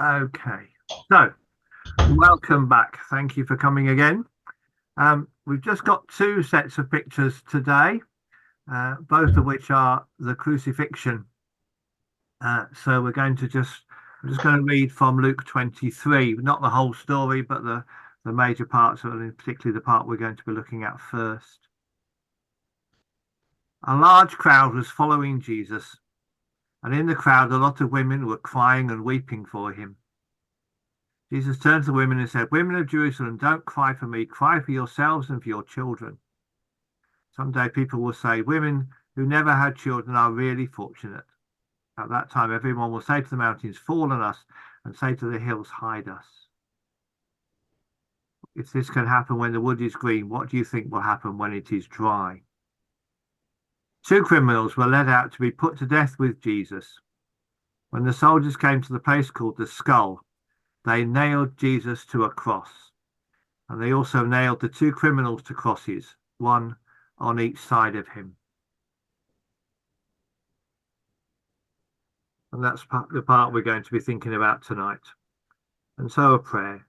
Okay, so welcome back. Thank you for coming again. We've just got two sets of pictures today, both of which are the crucifixion. So I'm just going to read from Luke 23, not the whole story, but the major parts, and particularly the part we're going to be looking at first. A large crowd was following Jesus, and in the crowd a lot of women were crying and weeping for him. Jesus turned to the women and said, "Women of Jerusalem, don't cry for me, cry for yourselves and for your children. Someday people will say, women who never had children are really fortunate. At that time, everyone will say to the mountains, fall on us, and say to the hills, hide us." If this can happen when the wood is green, what do you think will happen when it is dry? Two criminals were led out to be put to death with Jesus. When the soldiers came to the place called the Skull, they nailed Jesus to a cross, and they also nailed the two criminals to crosses, one on each side of him. And that's the part we're going to be thinking about tonight. And so a prayer.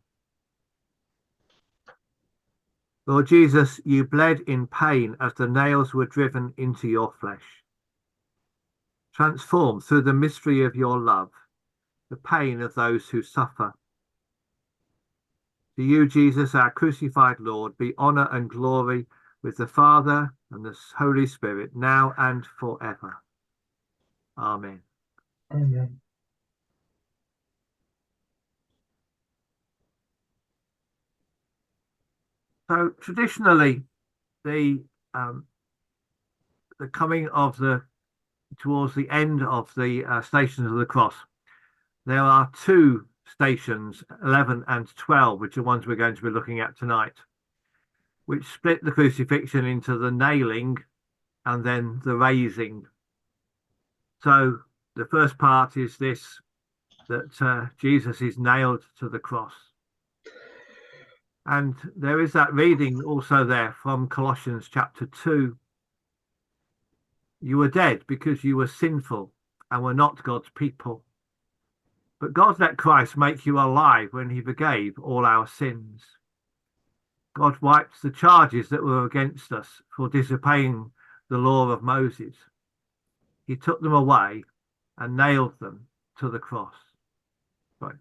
Lord Jesus, you bled in pain as the nails were driven into your flesh. Transform through the mystery of your love the pain of those who suffer. To you, Jesus, our crucified Lord, be honour and glory with the Father and the Holy Spirit, now and forever. Amen. Amen. So traditionally, the coming of towards the end of the Stations of the Cross, there are two stations, 11 and 12, which are ones we're going to be looking at tonight, which split the crucifixion into the nailing and then the raising. So the first part is this, that Jesus is nailed to the cross. And there is that reading also there from Colossians chapter 2. You were dead because you were sinful and were not God's people. But God let Christ make you alive when he forgave all our sins. God wiped the charges that were against us for disobeying the law of Moses. He took them away and nailed them to the cross. Right.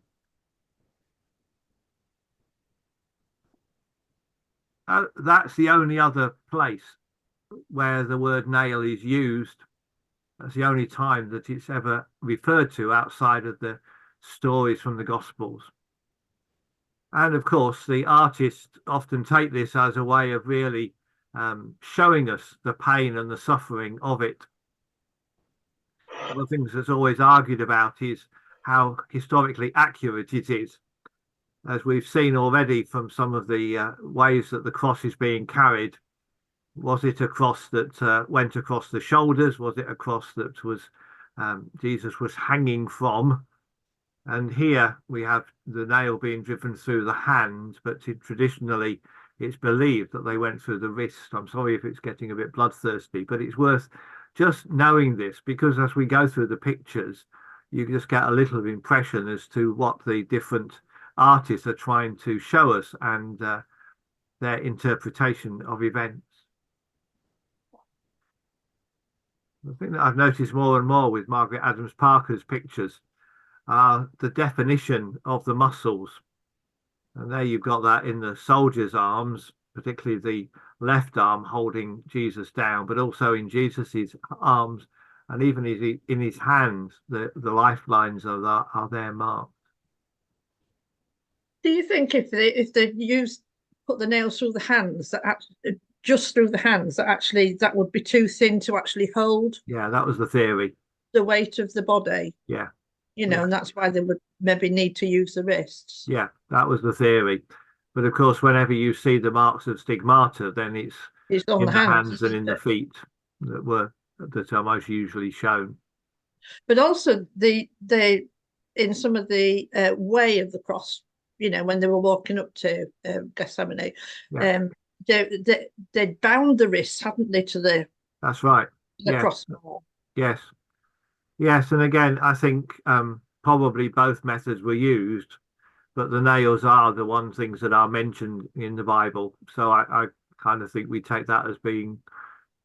That's the only other place where the word nail is used. That's the only time that it's ever referred to outside of the stories from the Gospels. And of course, the artists often take this as a way of really showing us the pain and the suffering of it. One of the things that's always argued about is how historically accurate it is. As we've seen already from some of the ways that the cross is being carried. Was it a cross that went across the shoulders? Was it a cross that was Jesus was hanging from? And here we have the nail being driven through the hand, but traditionally it's believed that they went through the wrist. I'm sorry if it's getting a bit bloodthirsty, but it's worth just knowing this, because as we go through the pictures, you just get a little impression as to what the different artists are trying to show us and their interpretation of events. The thing that I've noticed more and more with Margaret Adams Parker's pictures are the definition of the muscles. And there you've got that in the soldier's arms, particularly the left arm holding Jesus down, but also in Jesus's arms and even in his hands, the lifelines are there marked. Do you think if they put the nails through the hands, that actually, just through the hands, that would be too thin to actually hold? Yeah, that was the theory. The weight of the body. Yeah. And that's why they would maybe need to use the wrists. Yeah, that was the theory. But of course, whenever you see the marks of stigmata, then it's on in the hands and in it? the feet that are most usually shown. But also they in some of the way of the cross, when they were walking up to Gethsemane, Yeah. they bound the wrists, hadn't they, to the That's right. the crossbar. Yes. And again, I think probably both methods were used, but the nails are the one things that are mentioned in the Bible. So I kind of think we take that as being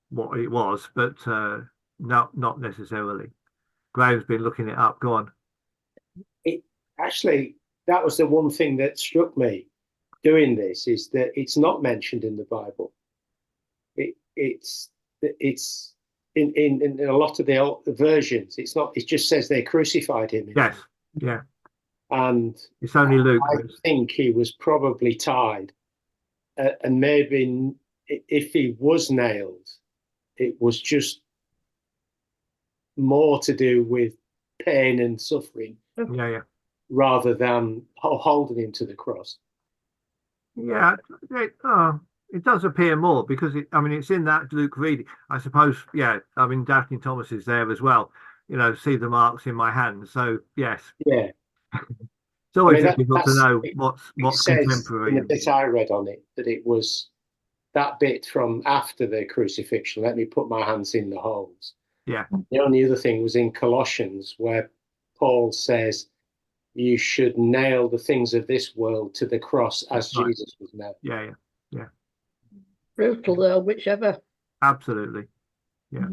what it was, but not necessarily. Graham's been looking it up. Go on. It actually, that was the one thing that struck me doing this, is that it's not mentioned in the Bible. It's in a lot of the old versions. It's not. It just says they crucified him. Yes. Yeah. And it's only Luke. I think he was probably tied, and maybe if he was nailed, it was just more to do with pain and suffering, yeah, rather than holding him to the cross. Yeah, it does appear more because it's in that Luke reading. I suppose, yeah. I mean, Daphne Thomas is there as well. See the marks in my hand. So yes, yeah. It's always difficult to know what's contemporary. In the bit I read on it, that it was that bit from after the crucifixion. Let me put my hands in the holes. Yeah. The only other thing was in Colossians, where Paul says you should nail the things of this world to the cross as Jesus was nailed. Yeah. Brutal though, whichever. Absolutely. Yeah.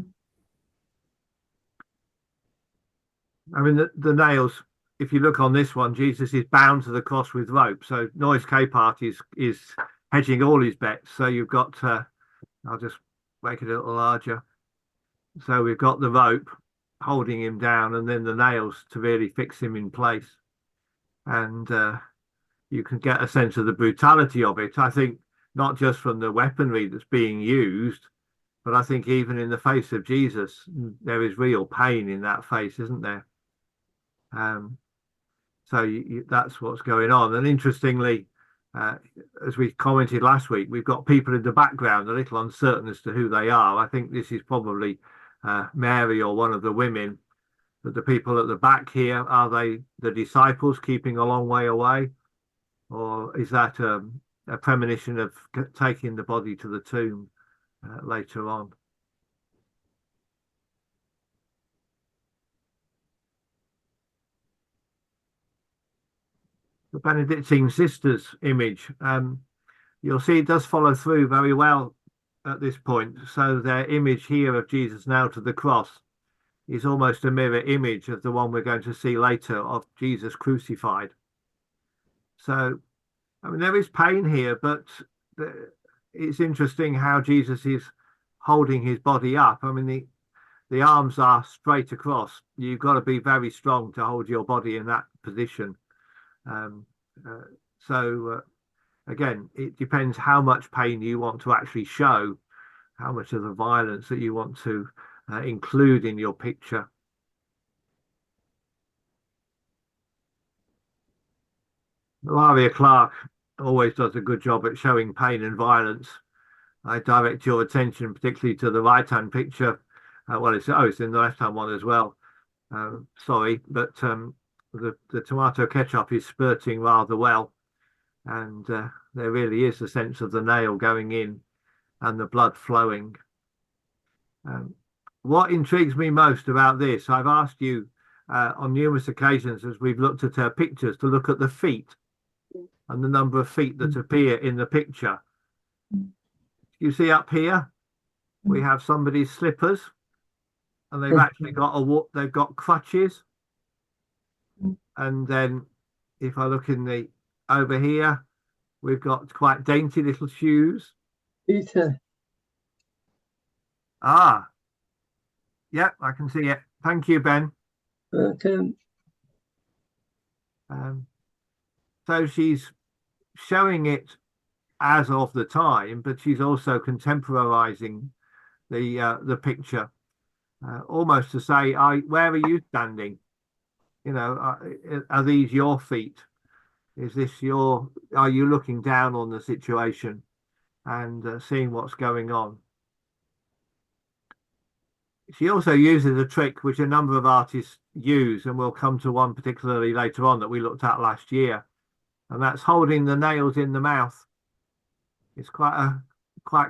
I mean, the nails, if you look on this one, Jesus is bound to the cross with rope. So Noise Capehart is hedging all his bets. So you've got, I'll just make it a little larger. So we've got the rope holding him down, and then the nails to really fix him in place. And you can get a sense of the brutality of it. I think not just from the weaponry that's being used, but I think even in the face of Jesus, there is real pain in that face, isn't there? So that's what's going on. And interestingly, as we commented last week, we've got people in the background a little uncertain as to who they are. I think this is probably Mary or one of the women. But the people at the back here, are they the disciples keeping a long way away? Or is that a premonition of taking the body to the tomb later on? The Benedictine sisters image, you'll see it does follow through very well at this point. So their image here of Jesus nailed to the cross is almost a mirror image of the one we're going to see later of Jesus crucified. So, I mean, there is pain here, but it's interesting how Jesus is holding his body up. I mean, the arms are straight across. You've got to be very strong to hold your body in that position. Again, it depends how much pain you want to actually show, how much of the violence that you want to include in your picture. Laria Clark always does a good job at showing pain and violence. I direct your attention particularly to the right-hand picture. It's in the left-hand one as well. Sorry, but the tomato ketchup is spurting rather well, and there really is a sense of the nail going in and the blood flowing. What intrigues me most about this, I've asked you on numerous occasions as we've looked at her pictures to look at the feet and the number of feet that appear in the picture. You see up here, we have somebody's slippers, and they've actually got crutches. And then if I look over here, we've got quite dainty little shoes. Peter. Yep, I can see it. Thank you, Ben. Okay. So she's showing it as of the time, but she's also contemporarizing the picture, almost to say, where are you standing? Are these your feet? Are you looking down on the situation and seeing what's going on? She also uses a trick which a number of artists use, and we'll come to one particularly later on that we looked at last year, and that's holding the nails in the mouth. It's quite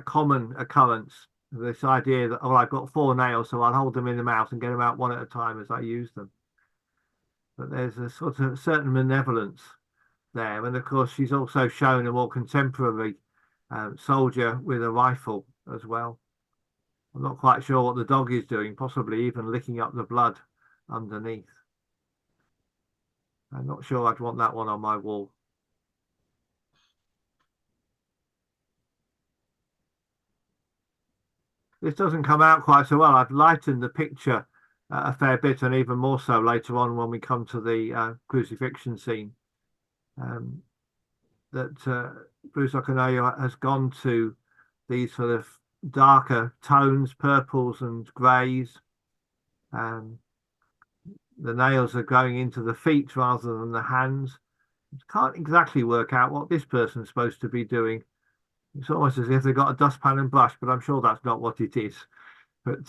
common occurrence, this idea that, I've got 4 nails, so I'll hold them in the mouth and get them out one at a time as I use them. but there's a sort of certain malevolence there. And of course, she's also shown a more contemporary soldier with a rifle as well. I'm not quite sure what the dog is doing, possibly even licking up the blood underneath. I'm not sure I'd want that one on my wall. This doesn't come out quite so well. I've lightened the picture a fair bit, and even more so later on when we come to the crucifixion scene. That Bruce Okonayo has gone to these sort of darker tones, purples and greys. The nails are going into the feet rather than the hands. Can't exactly work out what this person's supposed to be doing. It's almost as if they've got a dustpan and brush, but I'm sure that's not what it is. But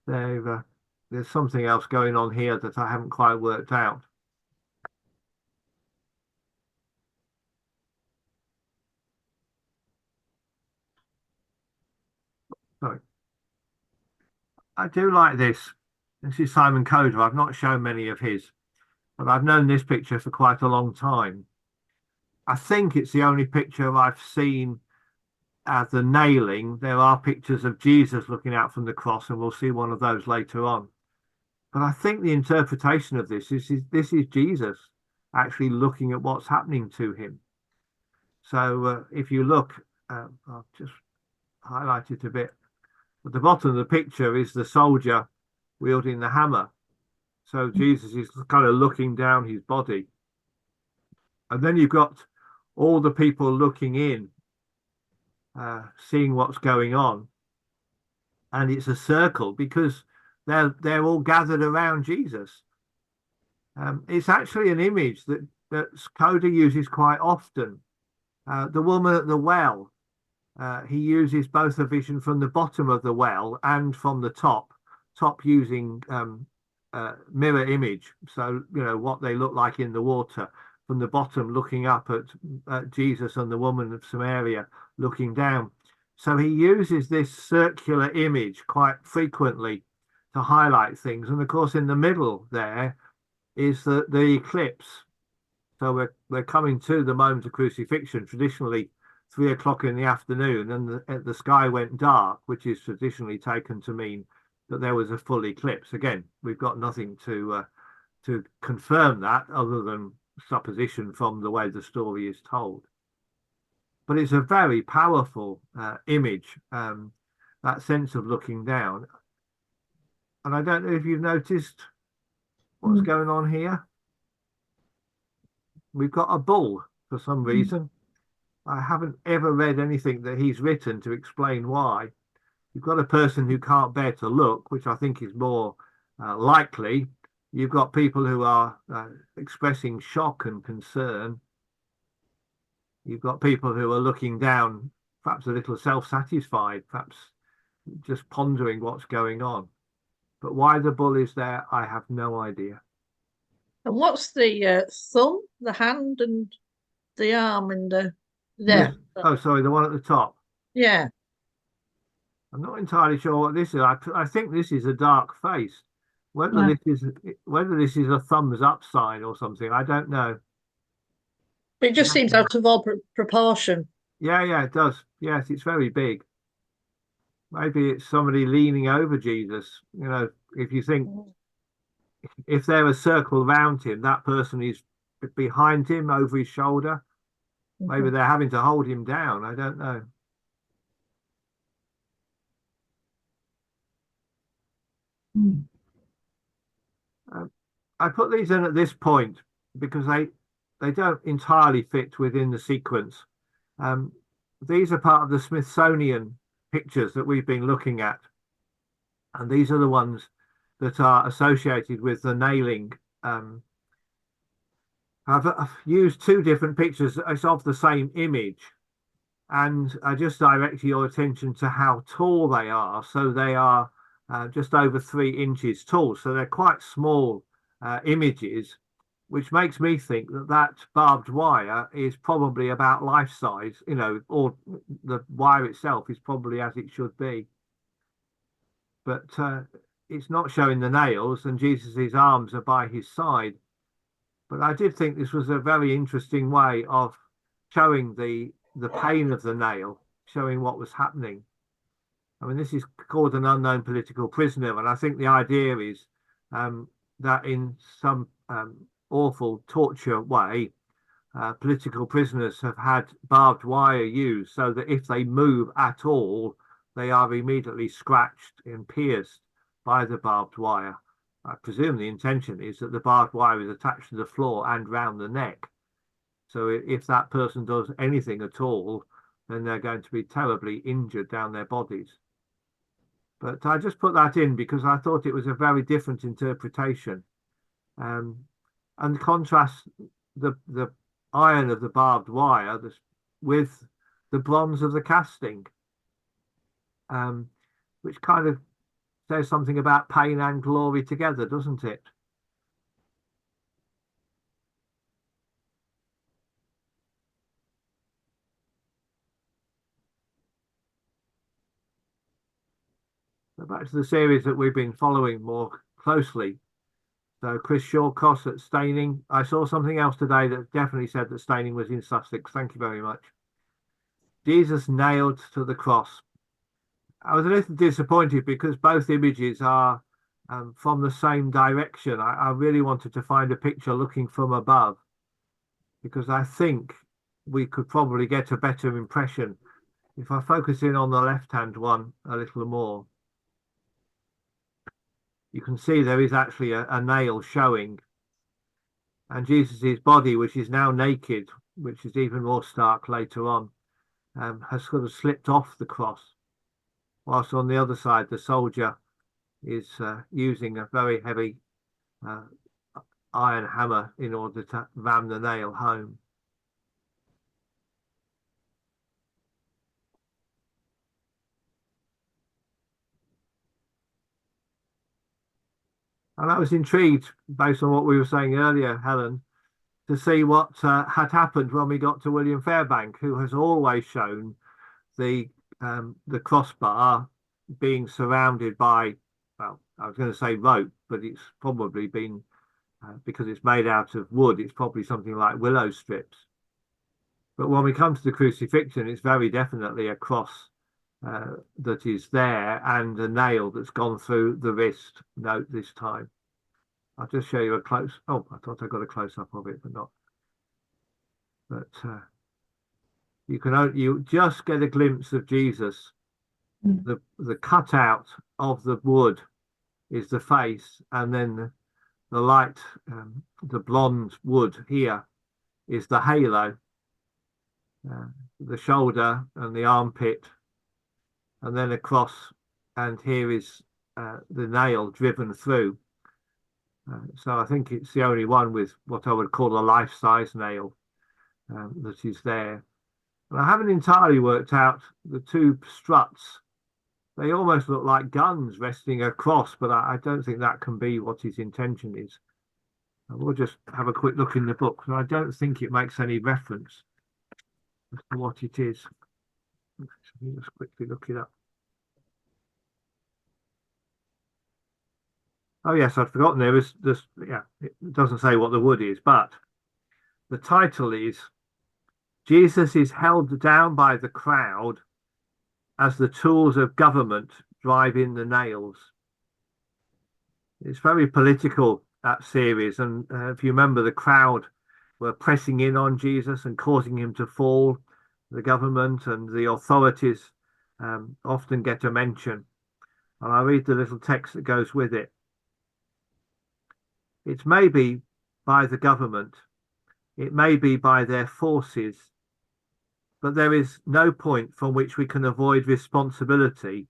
there's something else going on here that I haven't quite worked out. Sorry. I do like this. This is Simon Coder. I've not shown many of his, but I've known this picture for quite a long time. I think it's the only picture I've seen at the nailing. There are pictures of Jesus looking out from the cross, and we'll see one of those later on. But I think the interpretation of this is Jesus actually looking at what's happening to him. So if you look, I'll just highlight it a bit. At the bottom of the picture is the soldier wielding the hammer. So Jesus is kind of looking down his body. And then you've got all the people looking in, seeing what's going on. And it's a circle because they're all gathered around Jesus. It's actually an image that Coder uses quite often. The woman at the well, he uses both a vision from the bottom of the well and from the top using mirror image. So, you know, what they look like in the water, from the bottom looking up at Jesus and the woman of Samaria looking down. So he uses this circular image quite frequently to highlight things. And of course, in the middle there is the eclipse. So we're coming to the moment of crucifixion, traditionally 3 o'clock in the afternoon, and the sky went dark, which is traditionally taken to mean that there was a full eclipse. Again, we've got nothing to confirm that other than supposition from the way the story is told. But it's a very powerful image, that sense of looking down. And I don't know if you've noticed what's going on here. We've got a bull for some reason. I haven't ever read anything that he's written to explain why. You've got a person who can't bear to look, which I think is more likely. You've got people who are expressing shock and concern. You've got people who are looking down, perhaps a little self-satisfied, perhaps just pondering what's going on. But why the bull is there, I have no idea. And what's the thumb, the hand, and the arm, and the there? Oh, sorry, the one at the top. Yeah. I'm not entirely sure what this is. I think this is a dark face. Whether this is a thumbs up sign or something, I don't know. But it just seems out of all proportion. Yeah, it does. Yes, it's very big. Maybe it's somebody leaning over Jesus. You know, if you think if they're a circle around him, that person is behind him over his shoulder. Maybe they're having to hold him down. I don't know. I put these in at this point because they don't entirely fit within the sequence. These are part of the Smithsonian pictures that we've been looking at, and these are the ones that are associated with the nailing. I've used 2 different pictures of the same image, and I just direct your attention to how tall they are. So they are just over 3 inches tall, so they're quite small images, which makes me think that barbed wire is probably about life size, you know, or the wire itself is probably as it should be. But it's not showing the nails, and Jesus's arms are by his side. But I did think this was a very interesting way of showing the pain of the nail, showing what was happening. I mean, this is called an unknown political prisoner, and I think the idea is that in some awful torture way, political prisoners have had barbed wire used so that if they move at all, they are immediately scratched and pierced by the barbed wire. I presume the intention is that the barbed wire is attached to the floor and round the neck. So if that person does anything at all, then they're going to be terribly injured down their bodies. But I just put that in because I thought it was a very different interpretation. And contrast the iron of the barbed wire with the bronze of the casting, which kind of says something about pain and glory together, doesn't it? So back to the series that we've been following more closely. So Chris Shawcross at Staining. I saw something else today that definitely said that Staining was in Sussex. Thank you very much. Jesus nailed to the cross. I was a little disappointed because both images are from the same direction. I really wanted to find a picture looking from above because I think we could probably get a better impression if I focus in on the left-hand one a little more. You can see there is actually a nail showing, and Jesus's body, which is now naked, which is even more stark later on, has sort of slipped off the cross, whilst on the other side the soldier is using a very heavy iron hammer in order to ram the nail home. And I was intrigued, based on what we were saying earlier, Helen, to see what had happened when we got to William Fairbank, who has always shown the crossbar being surrounded by, well, I was going to say rope, but it's probably been, because it's made out of wood, it's probably something like willow strips. But when we come to the crucifixion, it's very definitely a cross that is there and a nail that's gone through the wrist. Note this time. I'll just show you a close. Oh, I thought I got a close up of it, but not. But you just get a glimpse of Jesus. The cutout of the wood is the face, and then the light, the blonde wood here is the halo, the shoulder and the armpit, and then across, and here is the nail driven through. So I think it's the only one with what I would call a life-size nail that is there. And I haven't entirely worked out the two struts. They almost look like guns resting across, but I don't think that can be what his intention is. And we'll just have a quick look in the book. I don't think it makes any reference as to what it is. Let me just quickly look it up. Oh yes, I'd forgotten there was this. Yeah, it doesn't say what the wood is, but the title is Jesus is held down by the crowd as the tools of government drive in the nails. It's very political, that series, and if you remember, the crowd were pressing in on Jesus and causing him to fall. The government and the authorities often get a mention, and I read the little text that goes with it. It may be by the government, it may be by their forces, but there is no point from which we can avoid responsibility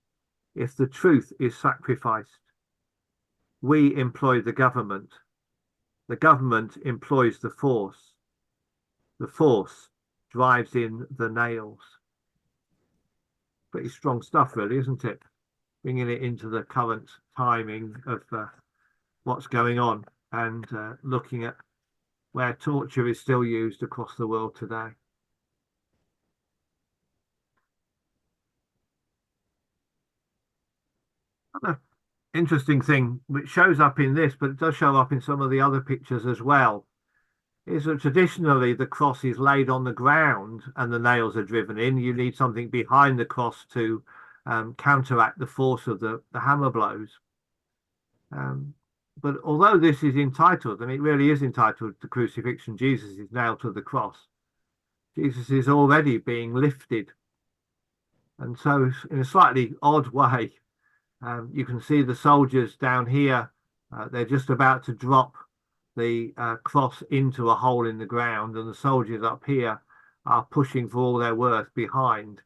if the truth is sacrificed. We employ the government employs the force drives in the nails. Pretty strong stuff, really, isn't it? Bringing it into the current timing of what's going on, and looking at where torture is still used across the world today. Another interesting thing which shows up in this, but it does show up in some of the other pictures as well, is that traditionally the cross is laid on the ground and the nails are driven in. You need something behind the cross to counteract the force of the hammer blows. But although this is entitled, and it really is entitled, the crucifixion, Jesus is nailed to the cross, Jesus is already being lifted. And so in a slightly odd way, you can see the soldiers down here, they're just about to drop the cross into a hole in the ground, and the soldiers up here are pushing for all their worth behind.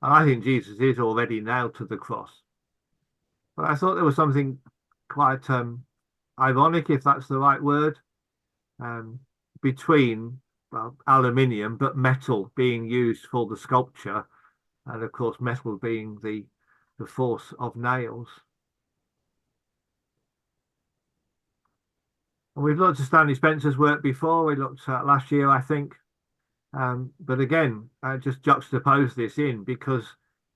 And I think Jesus is already nailed to the cross. But I thought there was something quite ironic, if that's the right word, between, well, aluminium, but metal being used for the sculpture, and of course metal being the force of nails. And we've looked at Stanley Spencer's work before. We looked at last year, I think. But again, I just juxtapose this in because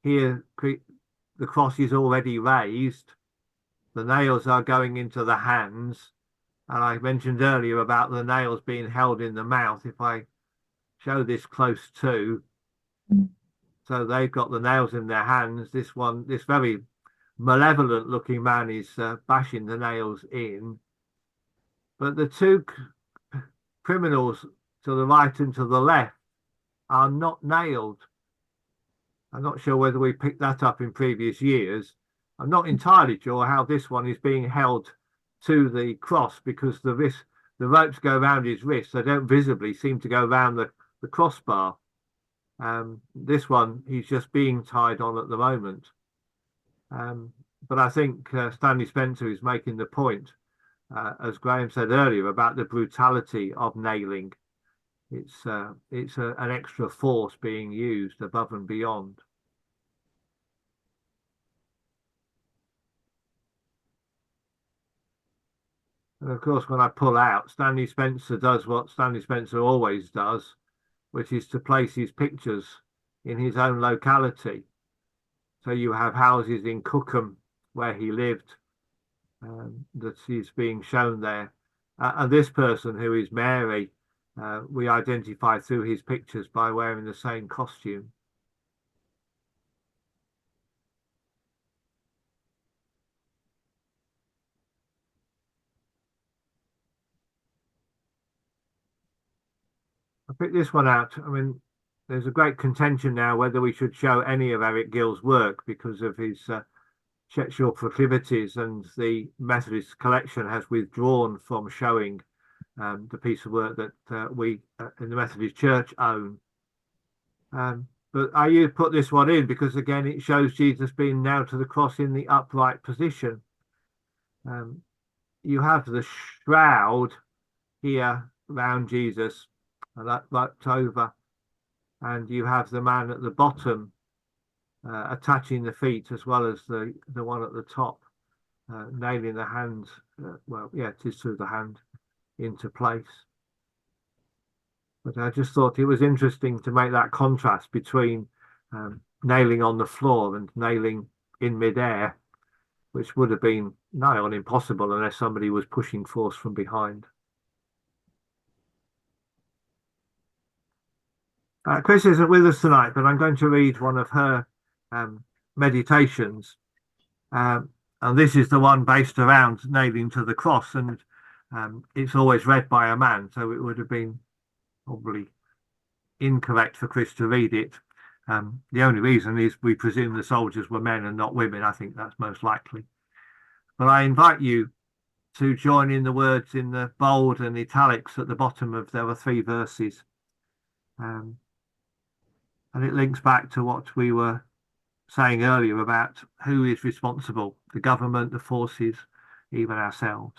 here the cross is already raised. The nails are going into the hands. And I mentioned earlier about the nails being held in the mouth. If I show this close to, so they've got the nails in their hands. This very malevolent looking man is bashing the nails in. But the two criminals to the right and to the left are not nailed. I'm not sure whether we picked that up in previous years. I'm not entirely sure how this one is being held to the cross because the ropes go around his wrists. They don't visibly seem to go around the crossbar. This one, he's just being tied on at the moment. But I think Stanley Spencer is making the point, as Graham said earlier, about the brutality of nailing. It's an extra force being used above and beyond. And of course, when I pull out, Stanley Spencer does what Stanley Spencer always does, which is to place his pictures in his own locality. So you have houses in Cookham where he lived, that is being shown there. And this person, who is Mary, we identify through his pictures by wearing the same costume. I picked this one out. I mean, there's a great contention now whether we should show any of Eric Gill's work because of his sexual proclivities, and the Methodist collection has withdrawn from showing the piece of work that we in the Methodist Church own. But I put this one in because, again, it shows Jesus being nailed to the cross in the upright position. You have the shroud here around Jesus, and that wrapped over, and you have the man at the bottom attaching the feet as well as the one at the top, nailing the hands. Well, yeah, it is through the hand into place. But I just thought it was interesting to make that contrast between nailing on the floor and nailing in midair, which would have been nigh on impossible unless somebody was pushing force from behind. Chris isn't with us tonight, but I'm going to read one of her meditations. And this is the one based around nailing to the cross, and it's always read by a man, so it would have been probably incorrect for Chris to read it. The only reason is we presume the soldiers were men and not women. I think that's most likely. But I invite you to join in the words in the bold and italics at the bottom of, there are 3 verses. And it links back to what we were saying earlier about who is responsible, the government, the forces, even ourselves.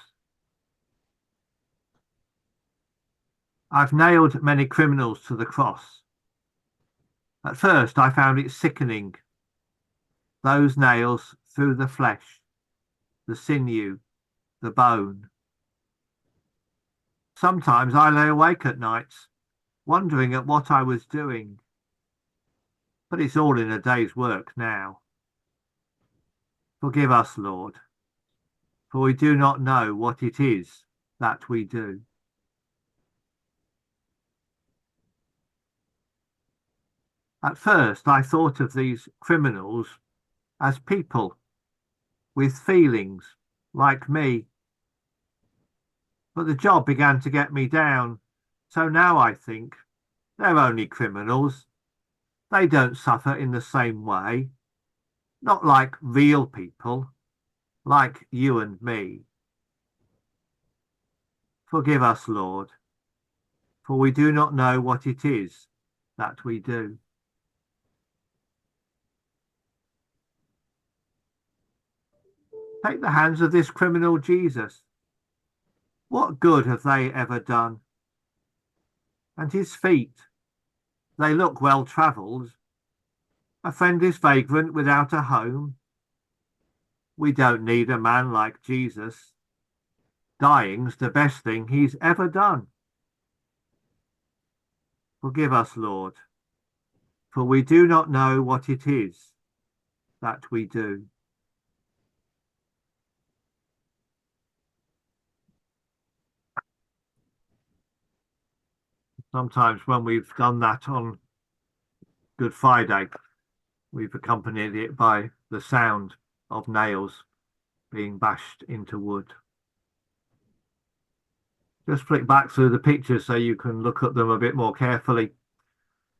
I've nailed many criminals to the cross. At first, I found it sickening. Those nails through the flesh, the sinew, the bone. Sometimes I lay awake at nights, wondering at what I was doing. But it's all in a day's work now. Forgive us, Lord. for we do not know what it is that we do. At first, I thought of these criminals as people with feelings like me, but the job began to get me down. So now I think they're only criminals. They don't suffer in the same way, not like real people, like you and me. Forgive us, Lord, for we do not know what it is that we do. Take the hands of this criminal Jesus. What good have they ever done? And his feet, they look well travelled. A friendless vagrant without a home. We don't need a man like Jesus. Dying's the best thing he's ever done. Forgive us, Lord, for we do not know what it is that we do. Sometimes when we've done that on Good Friday, we've accompanied it by the sound of nails being bashed into wood. Just flick back through the pictures so you can look at them a bit more carefully.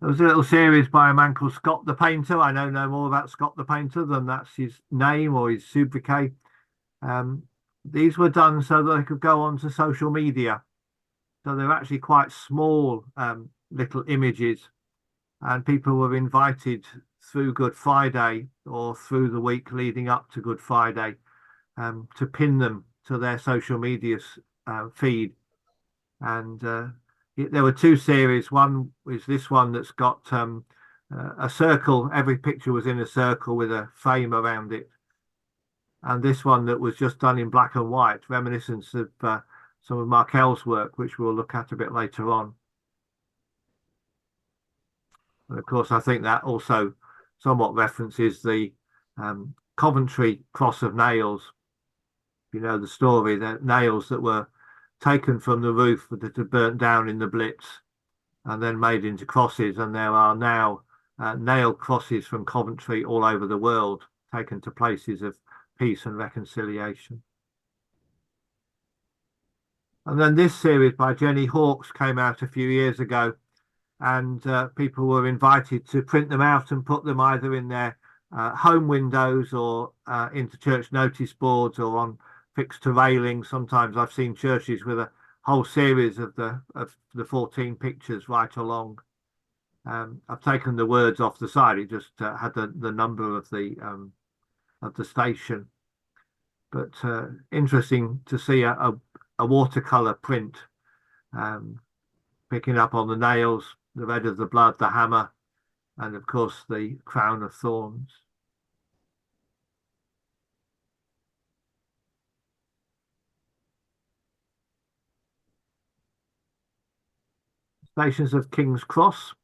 There was a little series by a man called Scott the Painter. I know no more about Scott the Painter than that's his name or his sobriquet. These were done so that they could go onto social media. So they're actually quite small little images, and people were invited through Good Friday or through the week leading up to Good Friday to pin them to their social media feed. And there were two series. One was this one that's got a circle. Every picture was in a circle with a frame around it. And this one that was just done in black and white, reminiscence of some of Markel's work, which we'll look at a bit later on. And of course, I think that also somewhat references the Coventry cross of nails. You know the story, the nails that were taken from the roof that had burnt down in the Blitz and then made into crosses. And there are now nail crosses from Coventry all over the world, taken to places of peace and reconciliation. And then this series by Jenny Hawkes came out a few years ago, and people were invited to print them out and put them either in their home windows or into church notice boards or on fixed to railings. Sometimes I've seen churches with a whole series of the 14 pictures right along. I've taken the words off the side. It just had the number of the station. But interesting to see a watercolor print, picking up on the nails, the red of the blood, the hammer, and of course the crown of thorns. Stations of King's Cross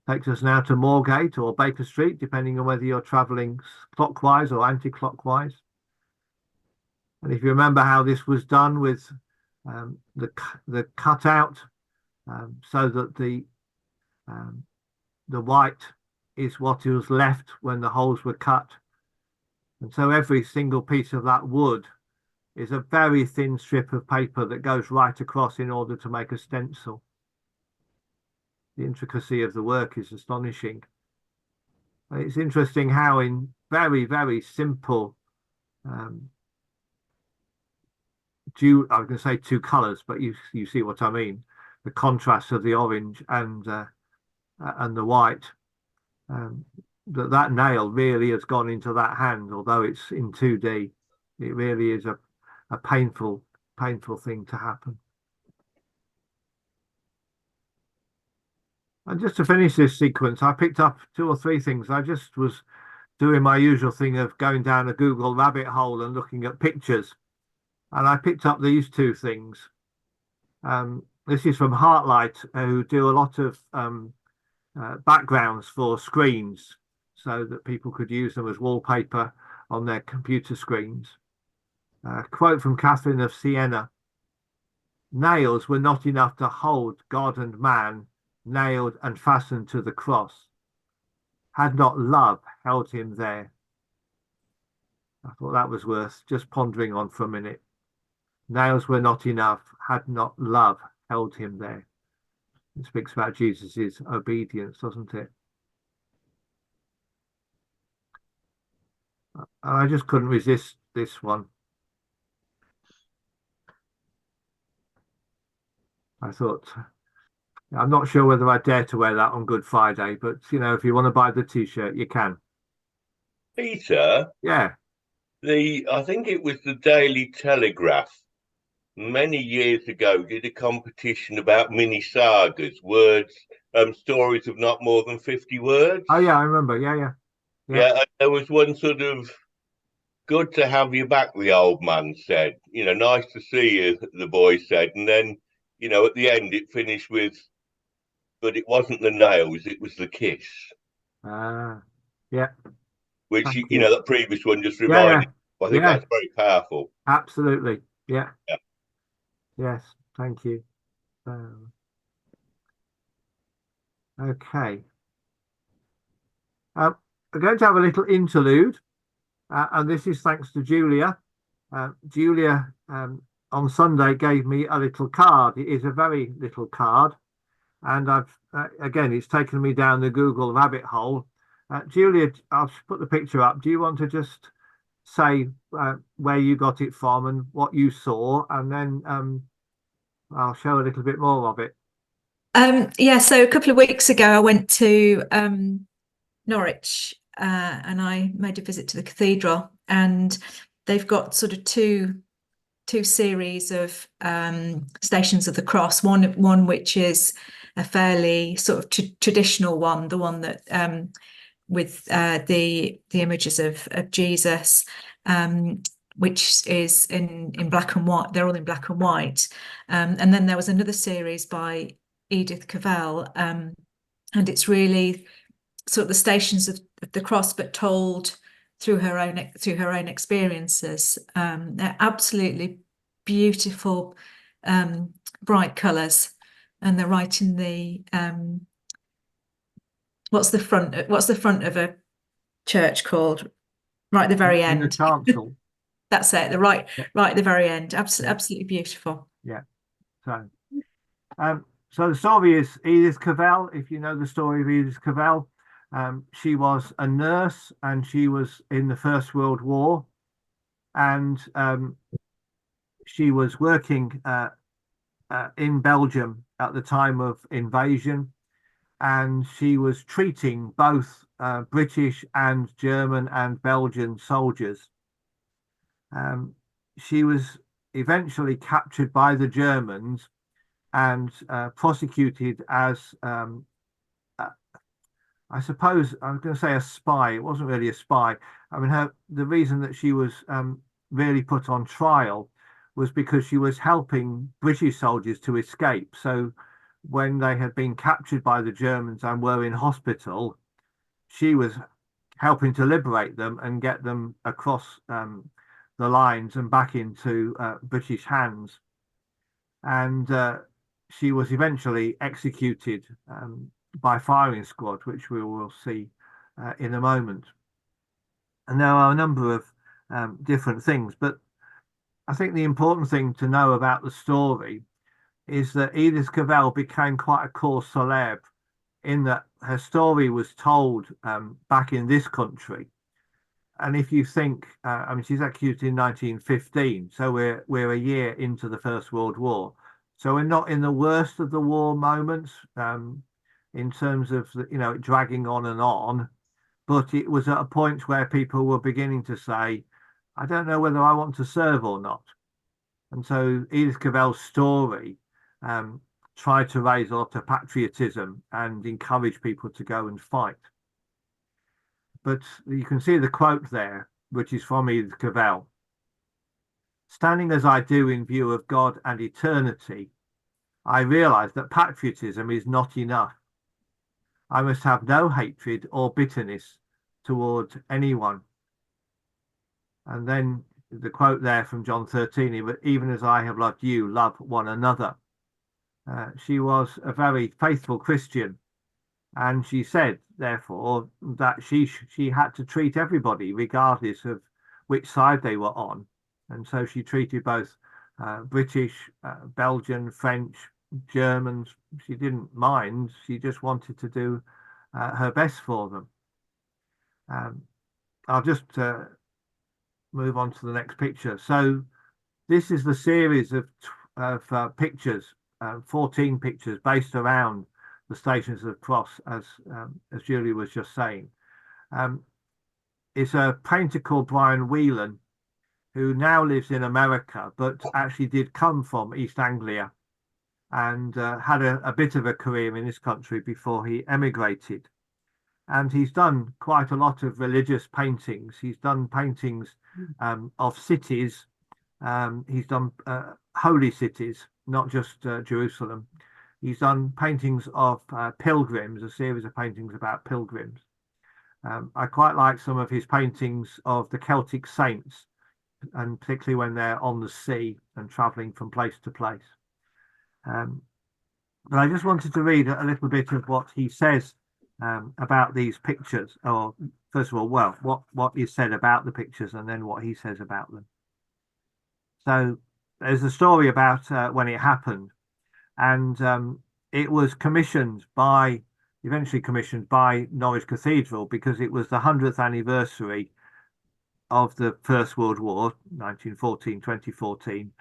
takes us now to Moorgate or Baker Street, depending on whether you're travelling clockwise or anti-clockwise. And if you remember how this was done with the cutout, so that the white is what was left when the holes were cut. And so every single piece of that wood is a very thin strip of paper that goes right across in order to make a stencil. The intricacy of the work is astonishing. It's interesting how in very, very simple I was going to say two colours, but you see what I mean. The contrast of the orange and the white. That nail really has gone into that hand, although it's in 2D. It really is a painful thing to happen. And just to finish this sequence, I picked up 2 or 3 things. I just was doing my usual thing of going down a Google rabbit hole and looking at pictures. And I picked up these 2 things. This is from Heartlight, who do a lot of backgrounds for screens so that people could use them as wallpaper on their computer screens. Quote from Catherine of Siena: nails were not enough to hold God and man nailed and fastened to the cross. Had not love held him there? I thought that was worth just pondering on for a minute. Nails were not enough, had not love held him there. It speaks about Jesus's obedience, doesn't it? I just couldn't resist this one. I thought, I'm not sure whether I dare to wear that on Good Friday, but you know, if you want to buy the t-shirt, you can. Peter, Yeah. I think it was the Daily Telegraph many years ago did a competition about mini sagas, stories of not more than 50 words. Oh yeah, I remember. Yeah. Yeah, there was one sort of good to have you back, the old man said. Nice to see you, the boy said. And then, at the end it finished with, but it wasn't the nails, it was the kiss. Yeah. Which, Thank you. that previous one just Yeah, reminded me. I think that's very powerful. Absolutely. Yeah. Yeah. Yes. Thank you. Okay. We're going to have a little interlude, and this is thanks to Julia. Julia on Sunday gave me a little card. It is a very little card, and I've again, it's taken me down the Google rabbit hole. Julia, I'll put the picture up. Do you want to just say where you got it from and what you saw, and then I'll show a little bit more of it. Yeah, so a couple of weeks ago I went to Norwich and I made a visit to the cathedral, and they've got sort of two series of Stations of the Cross, one which is a fairly sort of traditional one, the one that with the images of Jesus, which is in black and white. They're all in black and white. And then there was another series by Edith Cavell, and it's really sort of the Stations of the Cross, but told through her own experiences. They're absolutely beautiful, bright colours, and they're right in the what's the front of a church called? Right at the very end. In the chancel. That's it. Right at the very end. Absolutely beautiful. Yeah. So the story is Edith Cavell. If you know the story of Edith Cavell, she was a nurse and she was in the First World War, and she was working in Belgium at the time of invasion, and she was treating both British and German and Belgian soldiers. She was eventually captured by the Germans and prosecuted as, I suppose, I was going to say a spy. It wasn't really a spy. I mean, the reason that she was really put on trial was because she was helping British soldiers to escape. So when they had been captured by the Germans and were in hospital, she was helping to liberate them and get them across the lines and back into British hands. And she was eventually executed by firing squad, which we will see in a moment. And there are a number of different things, but I think the important thing to know about the story is that Edith Cavell became quite a cause célèbre, in that her story was told back in this country. And if you think, I mean, she's executed in 1915, so we're a year into the First World War. So we're not in the worst of the war moments in terms of, it dragging on and on. But it was at a point where people were beginning to say, I don't know whether I want to serve or not. And so Edith Cavell's story tried to raise a lot of patriotism and encourage people to go and fight. But you can see the quote there, which is from Edith Cavell. Standing as I do in view of God and eternity, I realize that patriotism is not enough. I must have no hatred or bitterness toward anyone. And then the quote there from John 13, even as I have loved you, love one another. She was a very faithful Christian, and she said, therefore, that she had to treat everybody regardless of which side they were on. And so she treated both British, Belgian, French, Germans. She didn't mind. She just wanted to do her best for them. I'll just move on to the next picture. So this is the series of pictures, 14 pictures based around the Stations of the Cross, as Julie was just saying. It's a painter called Brian Whelan, who now lives in America, but actually did come from East Anglia and had a bit of a career in this country before he emigrated. And he's done quite a lot of religious paintings. He's done paintings of cities. He's done holy cities, not just Jerusalem. He's done paintings of pilgrims, a series of paintings about pilgrims. I quite like some of his paintings of the Celtic saints, and particularly when they're on the sea and traveling from place to place. But I just wanted to read a little bit of what he says about these pictures, or first of all, well, what is said about the pictures, and then what he says about them. So there's a story about when it happened, and it was eventually commissioned by Norwich Cathedral, because it was the 100th anniversary of the First World War, 2014,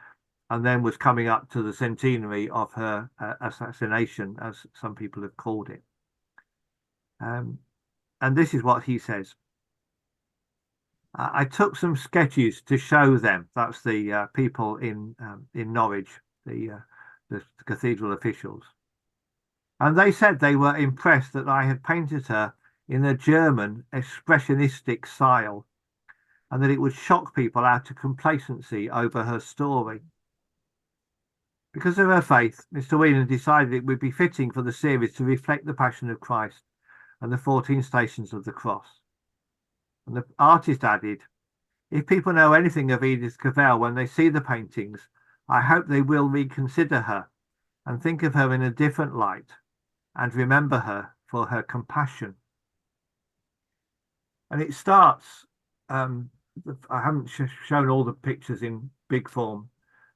and then was coming up to the centenary of her assassination, as some people have called it. And this is what he says. I took some sketches to show them. That's the people in Norwich, the cathedral officials. And they said they were impressed that I had painted her in a German expressionistic style, and that it would shock people out of complacency over her story. Because of her faith, Mr. Whelan decided it would be fitting for the series to reflect the Passion of Christ and the 14 Stations of the Cross. And the artist added, if people know anything of Edith Cavell when they see the paintings, I hope they will reconsider her and think of her in a different light and remember her for her compassion. And it starts, I haven't shown all the pictures in big form,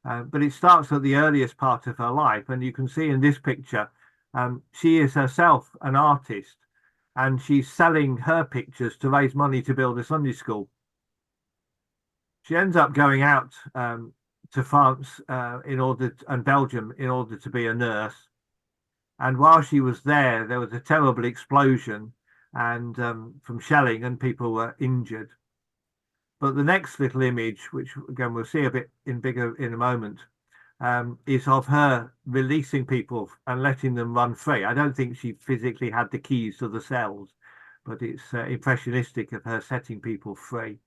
but it starts at the earliest part of her life. And you can see in this picture, she is herself an artist, and she's selling her pictures to raise money to build a Sunday school. She ends up going out to France and Belgium in order to be a nurse. And while she was there was a terrible explosion and from shelling, and people were injured. But the next little image, which again we'll see a bit bigger in a moment, is of her releasing people and letting them run free. I don't think she physically had the keys to the cells, but it's impressionistic of her setting people free.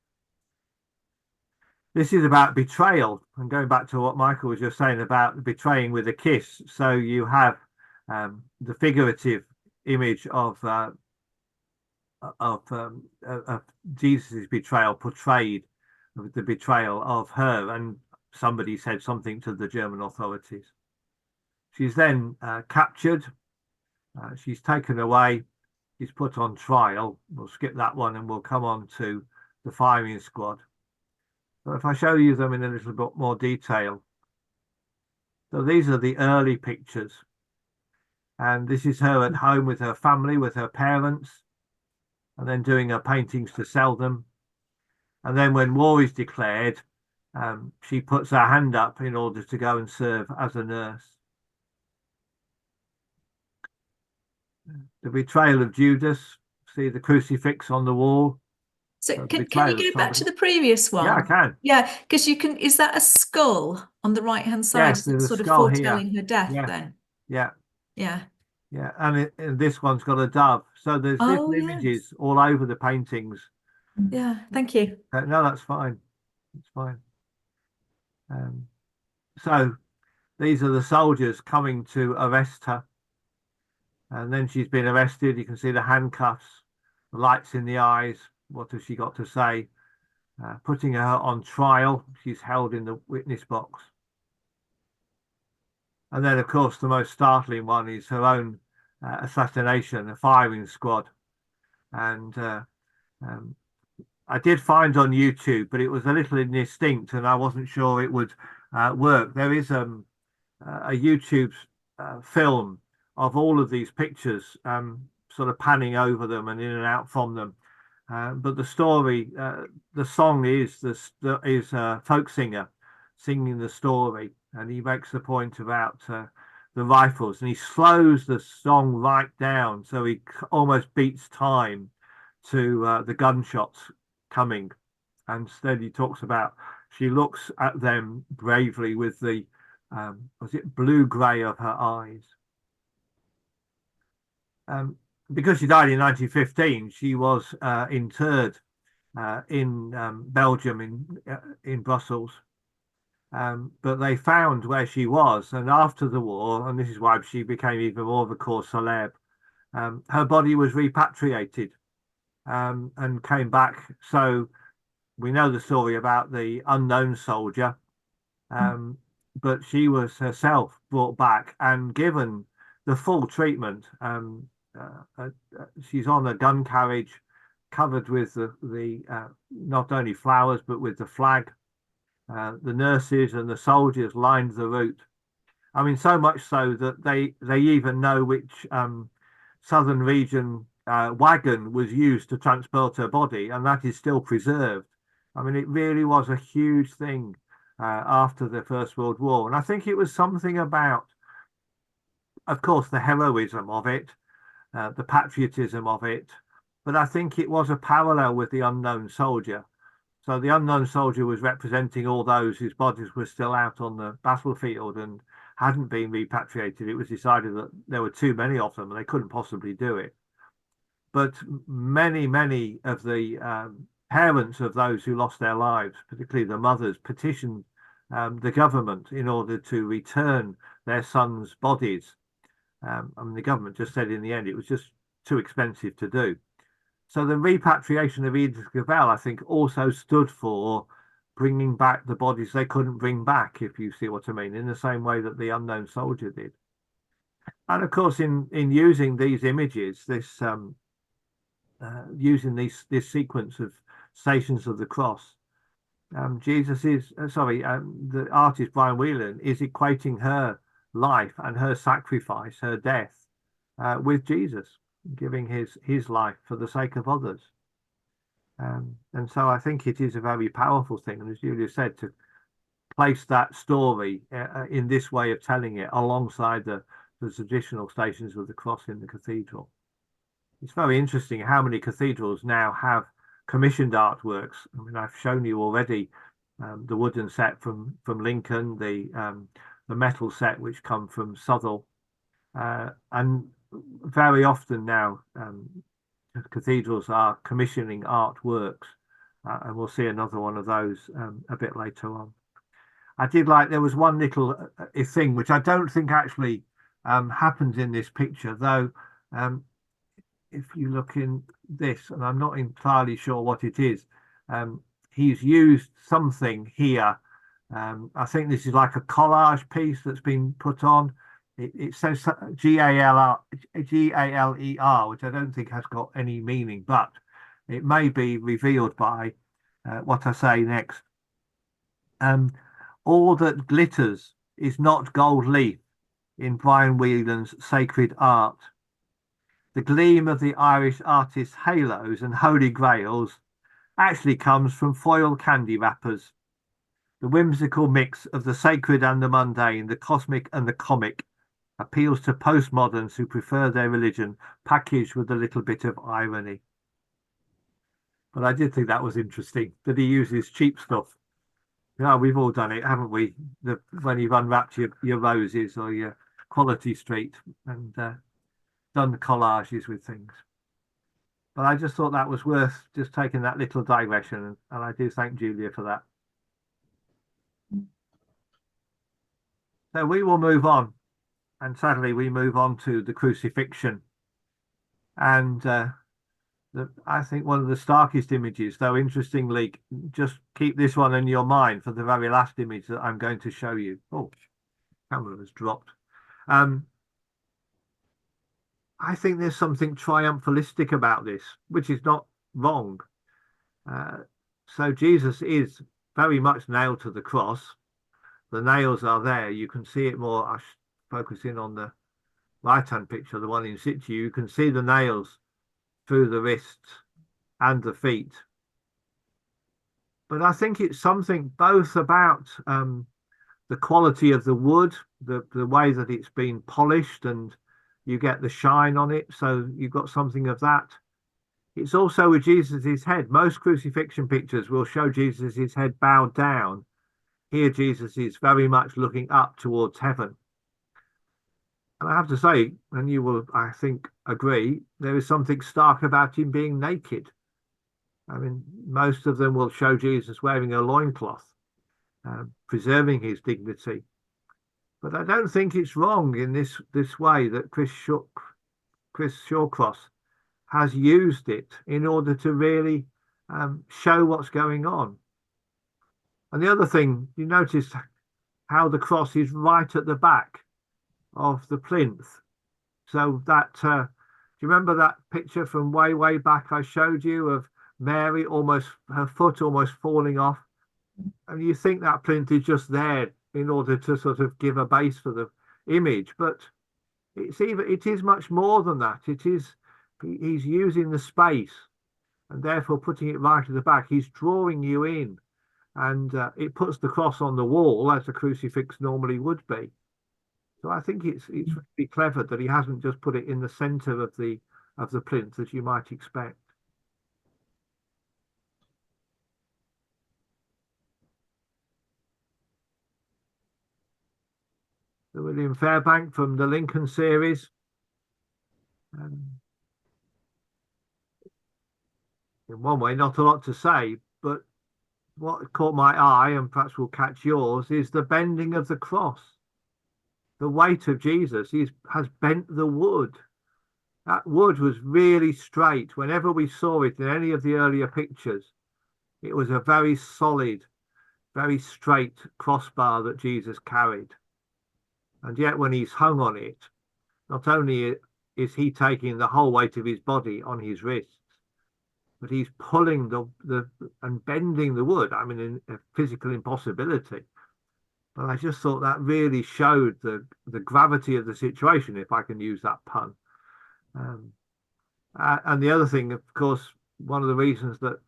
This is about betrayal, and going back to what Michael was just saying about betraying with a kiss. So you have the figurative image of Jesus's betrayal portrayed, the betrayal of her, and somebody said something to the German authorities. She's then captured, she's taken away, she's put on trial. We'll skip that one and we'll come on to the firing squad. But if I show you them in a little bit more detail. So these are the early pictures. And this is her at home with her family, with her parents, and then doing her paintings to sell them. And then when war is declared, she puts her hand up in order to go and serve as a nurse. The betrayal of Judas, see the crucifix on the wall. So can you go back to the previous one? Yeah, I can. Yeah, because you can, is that a skull on the right-hand side? Yes, there's sort a of skull foretelling here. her death Yeah. then? Yeah. Yeah. Yeah, and this one's got a dove. So there's little images all over the paintings. Yeah, thank you. No, that's fine. It's fine. So these are the soldiers coming to arrest her. And then she's been arrested. You can see the handcuffs, the lights in the eyes. What has she got to say? putting her on trial. She's held in the witness box. And then, of course, the most startling one is her own assassination, a firing squad. And I did find on YouTube, but it was a little indistinct and I wasn't sure it would work. There is a YouTube film of all of these pictures, sort of panning over them and in and out from them. But the story, the song is a folk singer singing the story, and he makes the point about the rifles, and he slows the song right down so he almost beats time to the gunshots coming. And instead he talks about she looks at them bravely with the was it blue-grey of her eyes. Because she died in 1915, she was interred in Belgium, in Brussels. But they found where she was, and after the war, and this is why she became even more of a cause célèbre, her body was repatriated and came back. So we know the story about the unknown soldier, but she was herself brought back and given the full treatment. She's on a gun carriage covered with the not only flowers but with the flag. The nurses and the soldiers lined the route. I mean, so much so that they even know which southern region wagon was used to transport her body, and that is still preserved. I mean, it really was a huge thing after the First World War. And I think it was something about, of course, the heroism of it, the patriotism of it, but I think it was a parallel with the unknown soldier. So the unknown soldier was representing all those whose bodies were still out on the battlefield and hadn't been repatriated. It was decided that there were too many of them and they couldn't possibly do it. But many of the parents of those who lost their lives, particularly the mothers, petitioned the government in order to return their sons' bodies. I mean, the government just said in the end it was just too expensive to do. So the repatriation of Edith Cavell, I think, also stood for bringing back the bodies they couldn't bring back, if you see what I mean, in the same way that the unknown soldier did. And of course, in using these images, using this sequence of Stations of the Cross, Jesus is, the artist Brian Whelan is equating her life and her sacrifice, her death, with Jesus, giving his life for the sake of others. And so I think it is a very powerful thing. And as Julia said, to place that story in this way of telling it alongside the traditional Stations of the Cross in the cathedral. It's very interesting how many cathedrals now have commissioned artworks. I mean, I've shown you already the wooden set from Lincoln, the metal set which come from Southall, and very often now cathedrals are commissioning artworks, and we'll see another one of those a bit later on. I did like, there was one little thing which I don't think actually happens in this picture, though. If you look in this, and I'm not entirely sure what it is, he's used something here. I think this is like a collage piece that's been put on. It says G-A-L-E-R, which I don't think has got any meaning, but it may be revealed by what I say next. All that glitters is not gold leaf in Brian Whelan's sacred art. The gleam of the Irish artist's halos and holy grails actually comes from foil candy wrappers. The whimsical mix of the sacred and the mundane, the cosmic and the comic, appeals to postmoderns who prefer their religion packaged with a little bit of irony. But I did think that was interesting, that he uses cheap stuff. Yeah, we've all done it, haven't we? When you've unwrapped your roses or your Quality Street and done collages with things. But I just thought that was worth just taking that little digression, and I do thank Julia for that. So we will move on, and sadly we move on to the crucifixion. And I think one of the starkest images, though interestingly, just keep this one in your mind for the very last image that I'm going to show you. Oh, camera has dropped. I think there's something triumphalistic about this, which is not wrong. So Jesus is very much nailed to the cross. The nails are there. You can see it more. I focus in on the right-hand picture, the one in situ. You can see the nails through the wrists and the feet. But I think it's something both about the quality of the wood, the way that it's been polished, and you get the shine on it. So you've got something of that. It's also with Jesus's head. Most crucifixion pictures will show Jesus's head bowed down. Here, Jesus is very much looking up towards heaven. And I have to say, and you will, I think, agree, there is something stark about him being naked. I mean, most of them will show Jesus wearing a loincloth, preserving his dignity. But I don't think it's wrong in this way that Chris Shawcross has used it in order to really show what's going on. And the other thing, you notice how the cross is right at the back of the plinth. So that, do you remember that picture from way back I showed you of Mary, almost her foot almost falling off? And you think that plinth is just there in order to sort of give a base for the image, but it is much more than that. He's using the space and therefore putting it right at the back. He's drawing you in, and it puts the cross on the wall as a crucifix normally would be. So I think it's really clever that he hasn't just put it in the center of the plinth as you might expect. The William Fairbank from the Lincoln series. In one way, not a lot to say, but what caught my eye, and perhaps will catch yours, is the bending of the cross. The weight of Jesus has bent the wood. That wood was really straight. Whenever we saw it in any of the earlier pictures, it was a very solid, very straight crossbar that Jesus carried. And yet when he's hung on it, not only is he taking the whole weight of his body on his wrists, but he's pulling and bending the wood. I mean, a physical impossibility. But I just thought that really showed the gravity of the situation, if I can use that pun. And the other thing, of course, one of the reasons that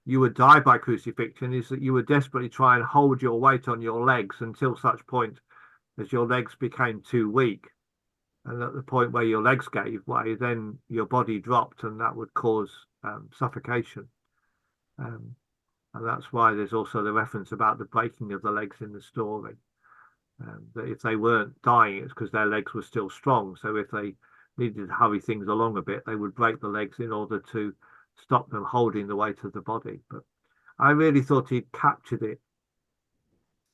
you would die by crucifixion is that you would desperately try and hold your weight on your legs until such point as your legs became too weak. And at the point where your legs gave way, then your body dropped, and that would cause suffocation. And that's why there's also the reference about the breaking of the legs in the story. That if they weren't dying, it's because their legs were still strong. So if they needed to hurry things along a bit, they would break the legs in order to stop them holding the weight of the body. But I really thought he'd captured it.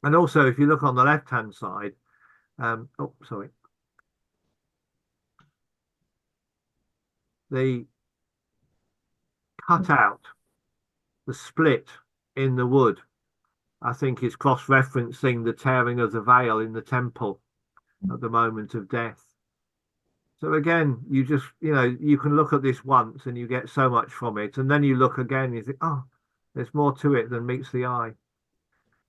And also, if you look on the left-hand side, the cutout, the split in the wood, I think is cross-referencing the tearing of the veil in the temple at the moment of death. So again, you can look at this once and you get so much from it. And then you look again and you think, oh, there's more to it than meets the eye.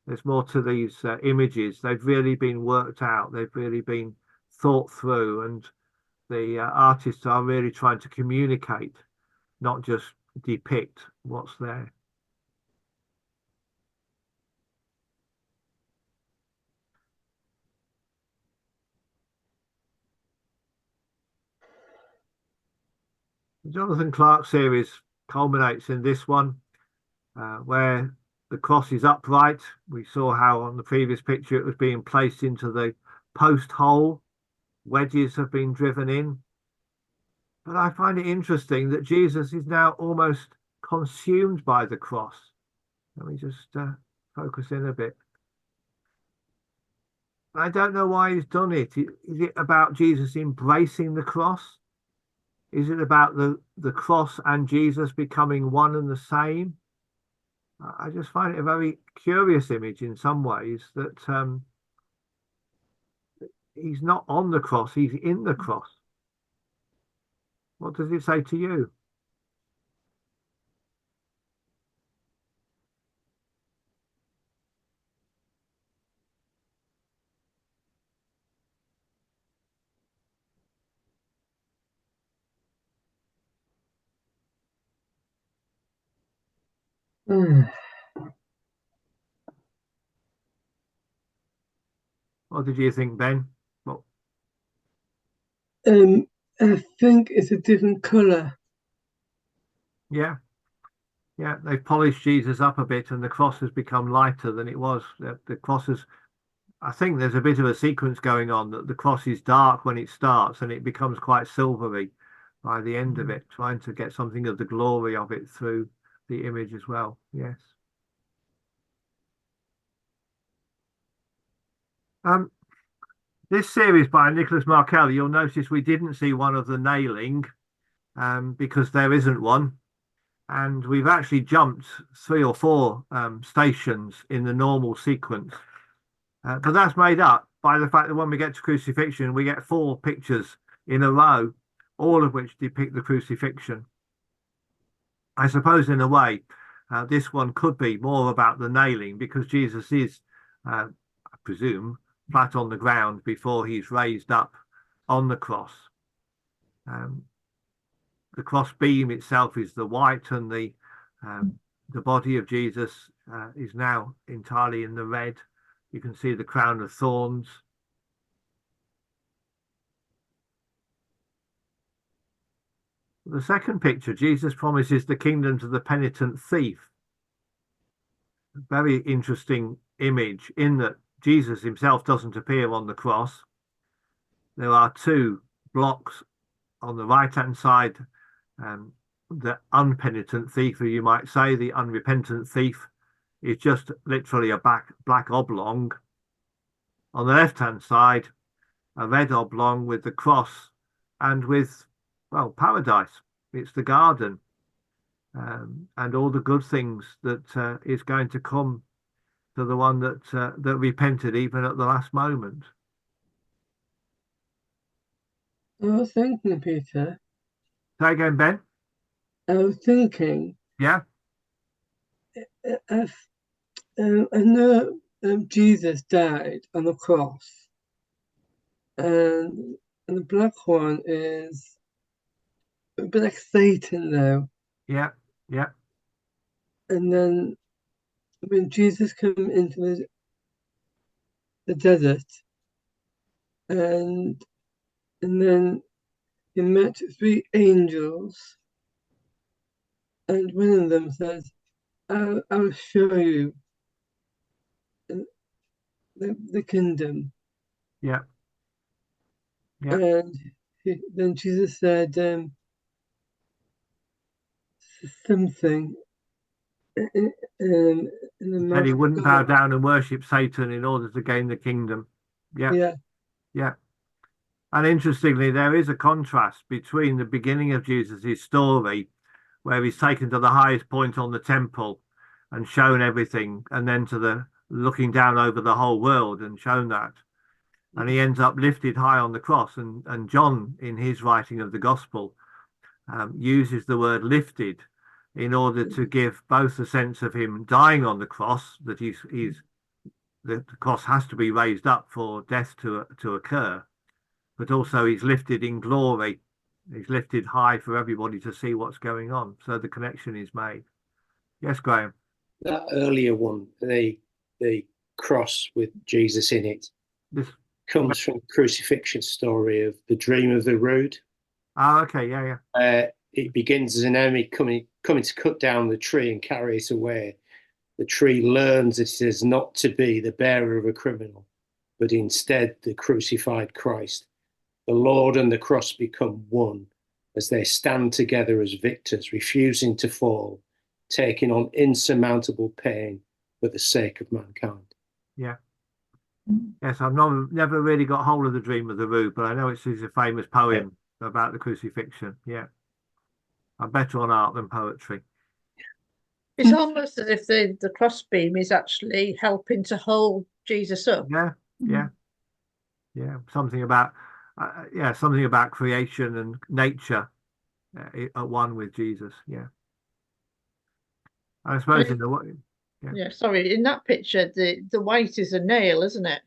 There's more to these images. They've really been worked out. They've really been thought through. And the artists are really trying to communicate, not just depict what's there. The Jonathan Clark series culminates in this one, where the cross is upright. We saw how on the previous picture it was being placed into the post hole. Wedges have been driven in. But I find it interesting that Jesus is now almost consumed by the cross. Let me just focus in a bit. I don't know why he's done it. Is it about Jesus embracing the cross? Is it about the cross and Jesus becoming one and the same? I just find it a very curious image in some ways, that he's not on the cross, he's in the cross. What does it say to you? Mm. What did you think, Ben? Well, I think it's a different colour. yeah, they've polished Jesus up a bit, and the cross has become lighter than it was. The cross is, I think there's a bit of a sequence going on, that the cross is dark when it starts and it becomes quite silvery by the end of it, trying to get something of the glory of it through the image as well. Yes. This series by Nicholas Markelli, you'll notice we didn't see one of the nailing, because there isn't one. And we've actually jumped 3 or 4 stations in the normal sequence. But that's made up by the fact that when we get to crucifixion, we get 4 pictures in a row, all of which depict the crucifixion. I suppose in a way, this one could be more about the nailing, because Jesus is, I presume, flat on the ground before he's raised up on the cross. The cross beam itself is the white, and the body of Jesus is now entirely in the red. You can see the crown of thorns. The second picture, Jesus promises the kingdom to the penitent thief. A very interesting image, in that Jesus himself doesn't appear on the cross. There are 2 blocks on the right-hand side. The unpenitent thief, or you might say the unrepentant thief, is just literally a black oblong. On the left-hand side, a red oblong with the cross and with, well, paradise. It's the garden, and all the good things that is going to come to the one that repented even at the last moment. I was thinking, Peter, Say again, Ben. I was thinking, Yeah, if, I know Jesus died on the cross, and the black one is a bit like Satan, though. yeah, yeah. And then when Jesus came into the desert, and then he met 3 angels, and one of them says, I'll show you the kingdom. Yeah. Yeah. And then Jesus said something in the Said he mouth of wouldn't bow God. down and worship Satan in order to gain the kingdom. Yeah, Yeah, yeah. And interestingly, there is a contrast between the beginning of Jesus' story, where he's taken to the highest point on the temple and shown everything, and then to the looking down over the whole world and shown that. And he ends up lifted high on the cross. And John, in his writing of the gospel, uses the word lifted in order to give both a sense of him dying on the cross, that the cross has to be raised up for death to occur, but also he's lifted in glory. He's lifted high for everybody to see what's going on. So the connection is made. Yes, Graham. That earlier one, the cross with Jesus in it, This. comes from the crucifixion story of the dream of the rood. Oh, okay, yeah. It begins as an enemy coming to cut down the tree and carry it away. The tree learns it is not to be the bearer of a criminal, but instead the crucified Christ. The Lord and the cross become one as they stand together as victors, refusing to fall, taking on insurmountable pain for the sake of mankind. Yeah. Yes, I've never really got hold of the Dream of the Rood, but I know it's a famous poem about the crucifixion. Yeah, I'm better on art than poetry. It's almost as if the crossbeam is actually helping to hold Jesus up. Yeah, yeah, yeah. Something about something about creation and nature at one with Jesus. Yeah, I suppose in the way. Yeah, sorry. In that picture, the white is a nail, isn't it?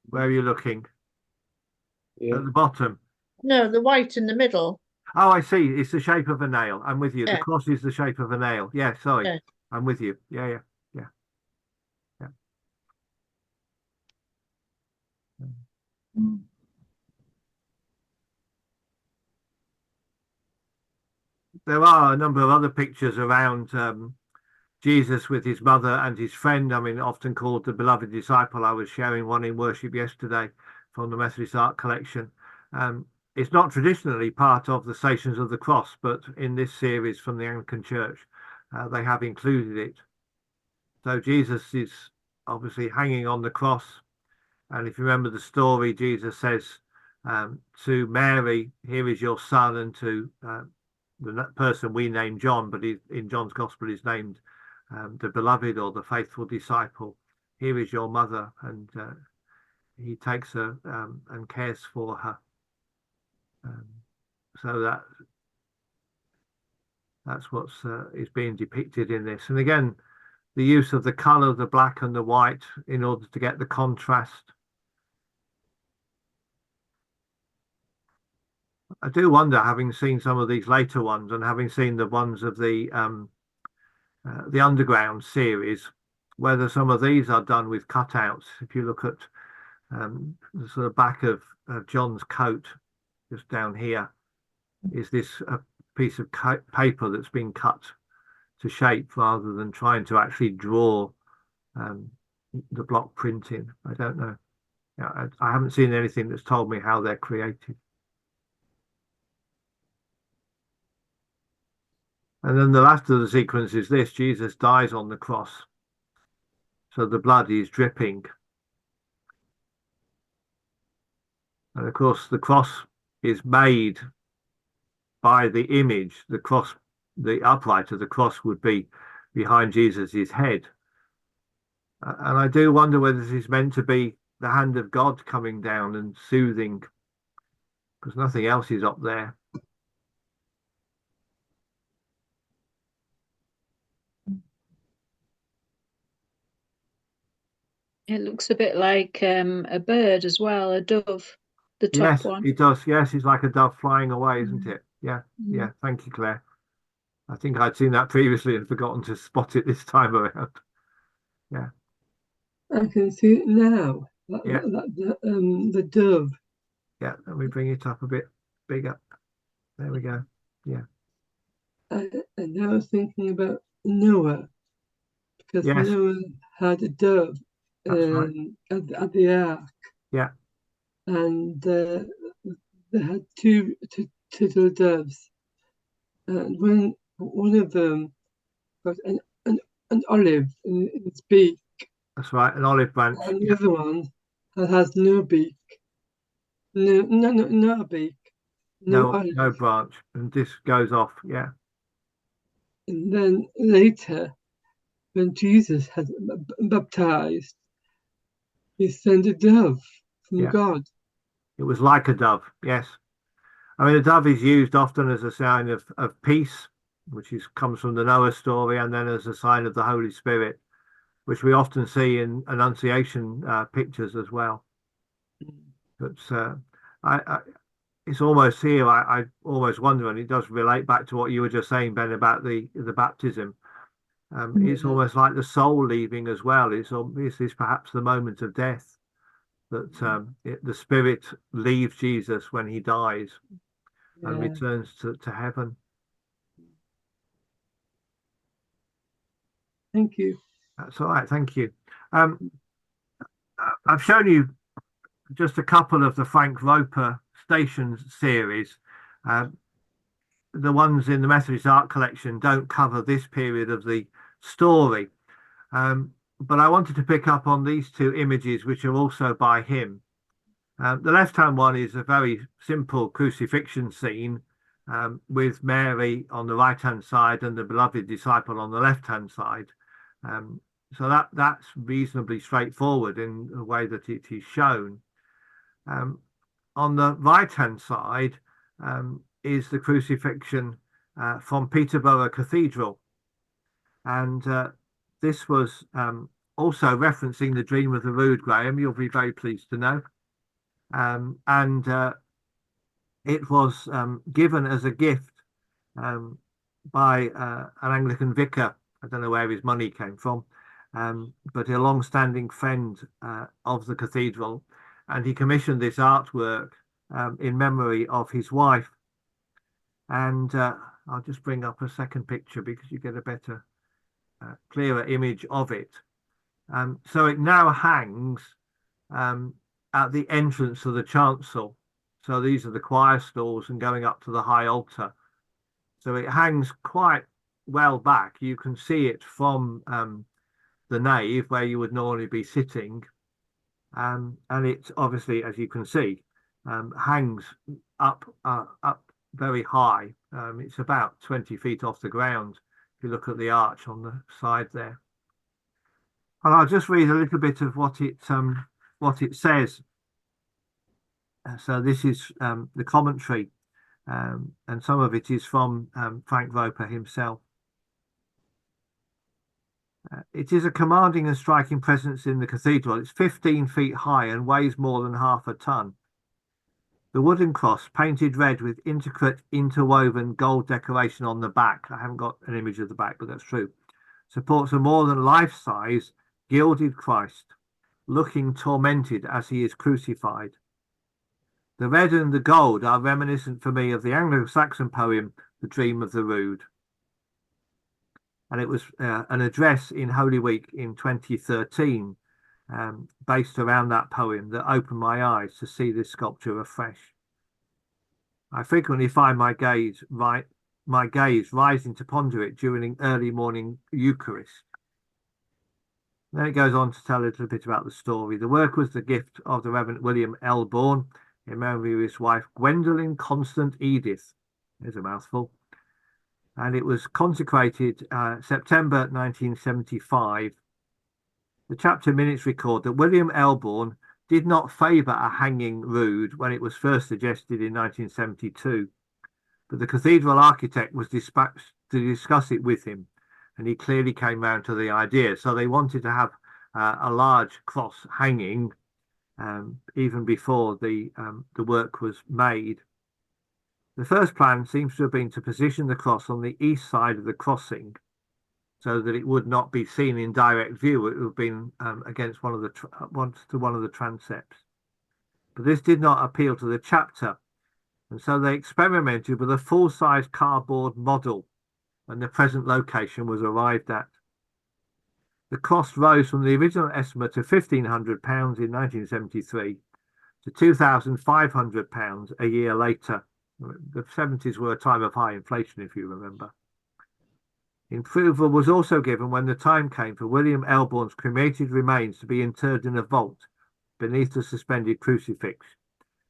Where are you looking? Yeah. At the bottom. No, the white in the middle. Oh, I see. It's the shape of a nail. I'm with you. The Yeah. cross is the shape of a nail. Yeah, sorry. Yeah. I'm with you. Yeah, yeah, yeah. There are a number of other pictures around Jesus with his mother and his friend. I mean, often called the beloved disciple. I was sharing one in worship yesterday from the Methodist Art Collection. It's not traditionally part of the Stations of the Cross, but in this series from the Anglican Church, they have included it. So Jesus is obviously hanging on the cross. And if you remember the story, Jesus says to Mary, "Here is your son," and to the person we name John, but in John's Gospel is named the beloved or the faithful disciple. "Here is your mother," and he takes her and cares for her. So that's what's is being depicted in this. And again, the use of the color, the black and the white, in order to get the contrast. I do wonder, having seen some of these later ones and having seen the ones of the Underground series, whether some of these are done with cutouts. If you look at the sort of back of John's coat, just down here, is this a piece of paper that's been cut to shape rather than trying to actually draw the block printing. I don't know. I haven't seen anything that's told me how they're created. And then the last of the sequence is this: Jesus dies on the cross. So the blood is dripping. And of course, the cross is made by the image. The cross, the upright of the cross would be behind Jesus's head. And I do wonder whether this is meant to be the hand of God coming down and soothing, because nothing else is up there. It looks a bit like a bird as well, a dove, the top Yes, one. it does. Yes, it's like a dove flying away, isn't it? Yeah, yeah. Thank you, Claire. I think I'd seen that previously and forgotten to spot it this time around. Yeah. I can see it now. Yeah. The dove. Yeah, let me bring it up a bit bigger. There we go. Yeah. And I was thinking about Noah, because Yes. Noah had a dove Right. at the ark. Yeah. And they had two little doves. And when one of them got an olive in its beak, That's right, an olive branch. and the other one has no beak. No beak. No olive. No branch. And this goes off. Yeah. And then later, when Jesus had baptized, he sent a dove from God. It was like a dove. Yes. I mean, a dove is used often as a sign of peace, which comes from the Noah story, and then as a sign of the Holy Spirit, which we often see in Annunciation pictures as well. But it's almost here. I almost wonder, and it does relate back to what you were just saying, Ben, about the baptism. It's almost like the soul leaving as well. Is this perhaps the moment of death that the spirit leaves Jesus when he dies and returns to heaven. Thank you. That's all right. Thank you. I've shown you just a couple of the Frank Roper Stations series. The ones in the Methodist Art Collection don't cover this period of the story. But I wanted to pick up on these two images, which are also by him. The left-hand one is a very simple crucifixion scene, with Mary on the right-hand side and the beloved disciple on the left-hand side. So that's reasonably straightforward in the way that it is shown. On the right-hand side is the crucifixion from Peterborough Cathedral. And this was also referencing the dream of the Rood, Graham, you'll be very pleased to know. And it was given as a gift by an Anglican vicar. I don't know where his money came from, but a long-standing friend of the cathedral. And he commissioned this artwork in memory of his wife. And I'll just bring up a second picture because you get a better, clearer image of it. So it now hangs at the entrance of the chancel. So these are the choir stalls and going up to the high altar. So it hangs quite well back. You can see it from the nave where you would normally be sitting. And it obviously, as you can see, hangs up very high. It's about 20 feet off the ground if you look at the arch on the side there. And I'll just read a little bit of what it says. So this is the commentary, and some of it is from Frank Roper himself. It is a commanding and striking presence in the cathedral. It's 15 feet high and weighs more than half a ton. The wooden cross, painted red with intricate interwoven gold decoration on the back, I haven't got an image of the back, but that's true, supports a more than life-size gilded Christ, looking tormented as he is crucified. The red and the gold are reminiscent for me of the Anglo-Saxon poem, The Dream of the Rood. And it was an address in Holy Week in 2013, based around that poem, that opened my eyes to see this sculpture afresh. I frequently find my gaze rising to ponder it during early morning Eucharist. Then it goes on to tell a little bit about the story. The work was the gift of the Reverend William Elbourne in memory of his wife Gwendolyn Constant Edith. There's a mouthful. And it was consecrated September 1975. The chapter minutes record that William Elbourne did not favour a hanging rood when it was first suggested in 1972, but the cathedral architect was dispatched to discuss it with him, and he clearly came round to the idea. So they wanted to have a large cross hanging even before the work was made. The first plan seems to have been to position the cross on the east side of the crossing so that it would not be seen in direct view. It would have been against one of the transepts. But this did not appeal to the chapter, and so they experimented with a full-size cardboard model when the present location was arrived at. The cost rose from the original estimate of £1,500 in 1973 to £2,500 a year later. The 70s were a time of high inflation, if you remember. Approval was also given when the time came for William Elbourne's cremated remains to be interred in a vault beneath the suspended crucifix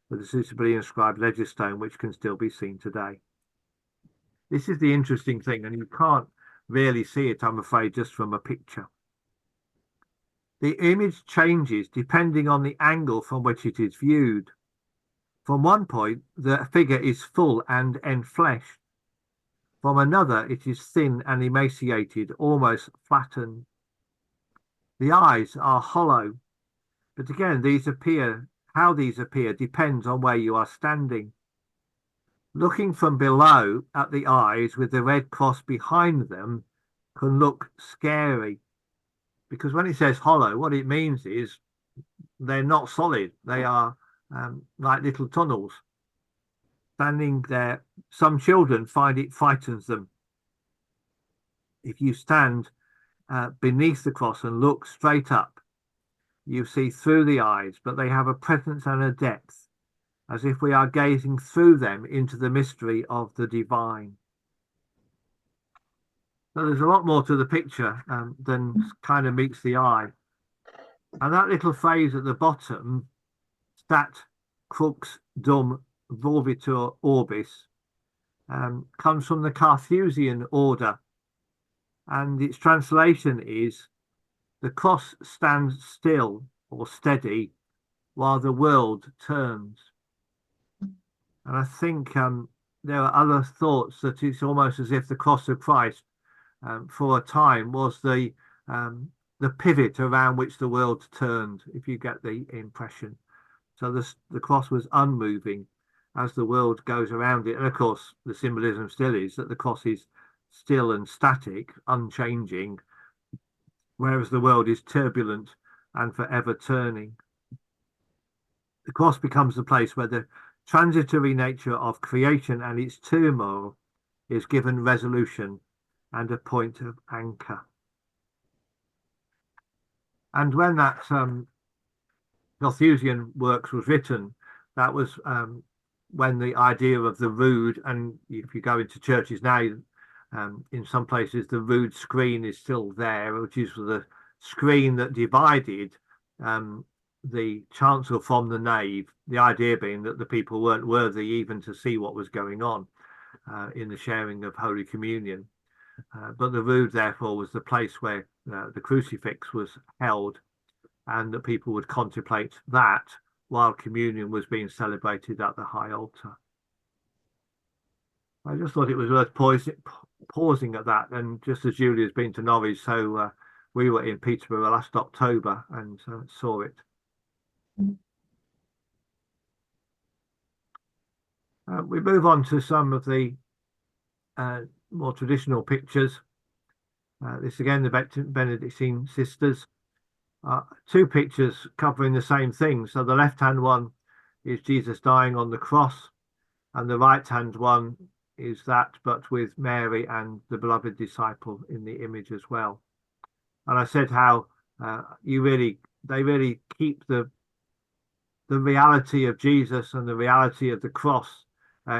with a suitably inscribed ledger stone, which can still be seen today. This is the interesting thing, and you can't really see it, I'm afraid, just from a picture. The image changes depending on the angle from which it is viewed. From one point, the figure is full and enfleshed. From another, it is thin and emaciated, almost flattened. The eyes are hollow, but again, how these appear depends on where you are standing. Looking from below at the eyes with the red cross behind them can look scary, because when it says hollow, what it means is they're not solid. They are like little tunnels. Standing there, some children find it frightens them. If you stand beneath the cross and look straight up, you see through the eyes, but they have a presence and a depth, as if we are gazing through them into the mystery of the divine. So there's a lot more to the picture than kind of meets the eye. And that little phrase at the bottom, stat crux dum volvitur orbis, comes from the Carthusian order, and its translation is the cross stands still or steady while the world turns. And I think there are other thoughts that it's almost as if the cross of Christ for a time was the pivot around which the world turned, if you get the impression. So the cross was unmoving as the world goes around it. And of course, the symbolism still is that the cross is still and static, unchanging, whereas the world is turbulent and forever turning. The cross becomes the place where the transitory nature of creation and its turmoil is given resolution and a point of anchor. And when that Carthusian works was written, that was when the idea of the rood, and if you go into churches now, in some places the rood screen is still there, which is the screen that divided the chancel from the nave, the idea being that the people weren't worthy even to see what was going on in the sharing of Holy Communion. But the rood, therefore, was the place where the crucifix was held, and that people would contemplate that while communion was being celebrated at the high altar. I just thought it was worth pausing at that. And just as Julia's been to Norwich, so we were in Peterborough last October and saw it. We move on to some of the more traditional pictures. This again, the Benedictine sisters. Two pictures covering the same thing. So the left-hand one is Jesus dying on the cross, and the right-hand one is that, but with Mary and the beloved disciple in the image as well. And I said how they really keep the reality of Jesus and the reality of the cross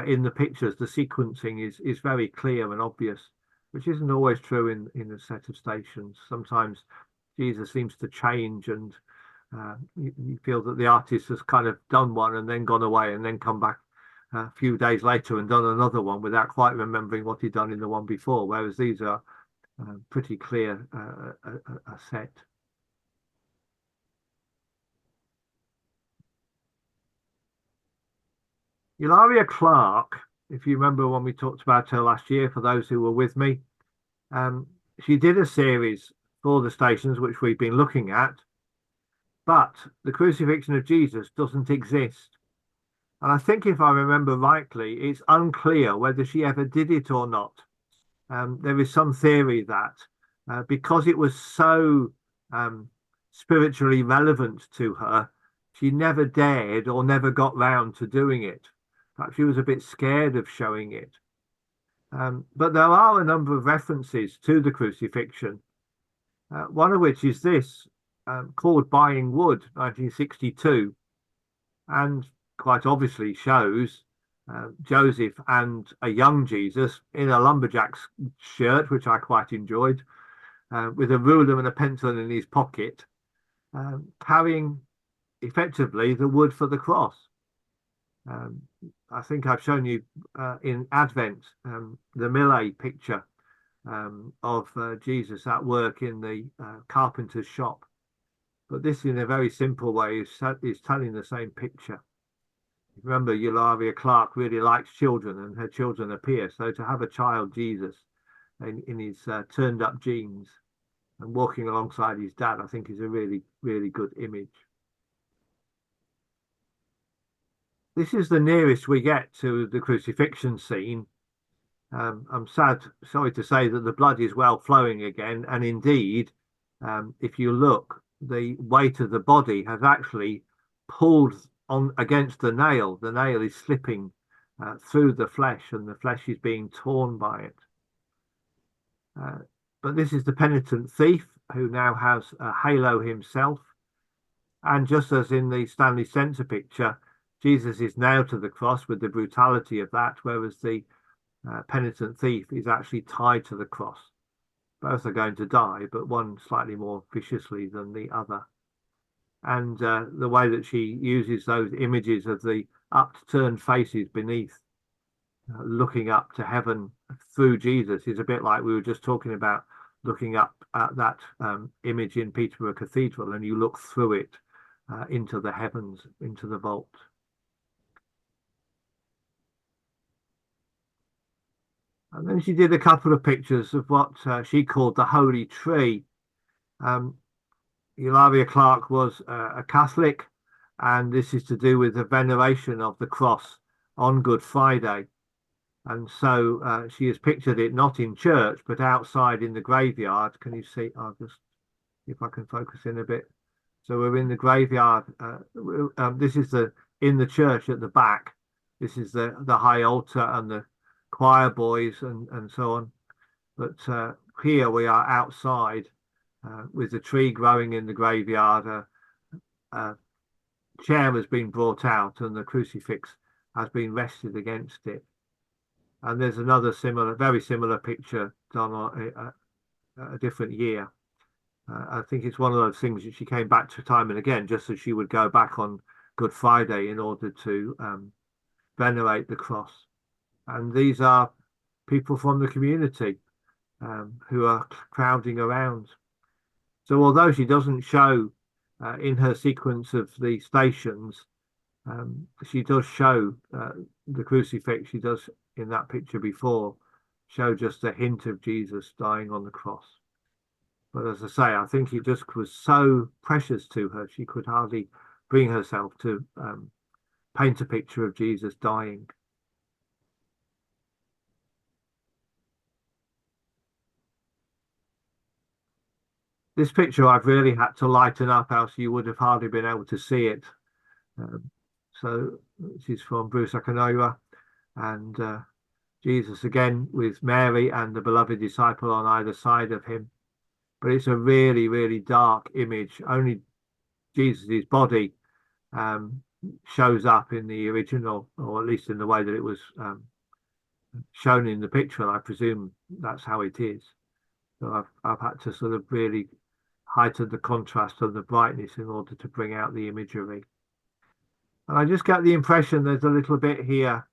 in the pictures. The sequencing is very clear and obvious, which isn't always true in a set of stations. Sometimes Jesus seems to change, and you feel that the artist has kind of done one and then gone away and then come back a few days later and done another one without quite remembering what he'd done in the one before, whereas these are pretty clear a set. Ilaria Clark, if you remember when we talked about her last year, for those who were with me, she did a series for the stations which we've been looking at, but the crucifixion of Jesus doesn't exist. And I think, if I remember rightly, it's unclear whether she ever did it or not. There is some theory that because it was so spiritually relevant to her, she never dared or never got round to doing it. Perhaps she was a bit scared of showing it. But there are a number of references to the crucifixion, one of which is this, called Buying Wood, 1962, and quite obviously shows Joseph and a young Jesus in a lumberjack's shirt, which I quite enjoyed, with a ruler and a pencil in his pocket, carrying effectively the wood for the cross. I think I've shown you in Advent the Millet picture of Jesus at work in the carpenter's shop. But this, in a very simple way, is telling the same picture. Remember, Eulalia Clark really likes children, and her children appear. So to have a child Jesus in his turned up jeans and walking alongside his dad, I think is a really, really good image. This is the nearest we get to the crucifixion scene. I'm sorry to say that the blood is well flowing again. And indeed, if you look, the weight of the body has actually pulled on against the nail. The nail is slipping through the flesh, and the flesh is being torn by it. But this is the penitent thief, who now has a halo himself. And just as in the Stanley Spencer picture, Jesus is nailed to the cross with the brutality of that, whereas the penitent thief is actually tied to the cross. Both are going to die, but one slightly more viciously than the other. and the way that she uses those images of the upturned faces beneath, looking up to heaven through Jesus, is a bit like we were just talking about, looking up at that image in Peterborough Cathedral, and you look through it into the heavens, into the vault. And then she did a couple of pictures of what she called the Holy Tree. Eulalia Clark was a Catholic, and this is to do with the veneration of the cross on Good Friday. And so she has pictured it not in church, but outside in the graveyard. Can you see? I'll just see if I can focus in a bit. So we're in the graveyard. This is in the church at the back. This is the high altar and the choir boys and so on. But here we are outside with the tree growing in the graveyard. A chair has been brought out and the crucifix has been rested against it. And there's another very similar picture done on a different year. I think it's one of those things that she came back to time and again, just as she would go back on Good Friday in order to venerate the cross. And these are people from the community who are crowding around. So although she doesn't show in her sequence of the stations, she does show the crucifix. She does, in that picture before, show just a hint of Jesus dying on the cross. But as I say, I think it just was so precious to her, she could hardly bring herself to paint a picture of Jesus dying. This picture I've really had to lighten up, else you would have hardly been able to see it. So this is from Bruce Akanoiwa, and Jesus again with Mary and the beloved disciple on either side of him. But it's a really, really dark image. Only Jesus's body shows up in the original, or at least in the way that it was shown in the picture. And I presume that's how it is. So I've had to sort of really heighten the contrast of the brightness in order to bring out the imagery. And I just get the impression there's a little bit here.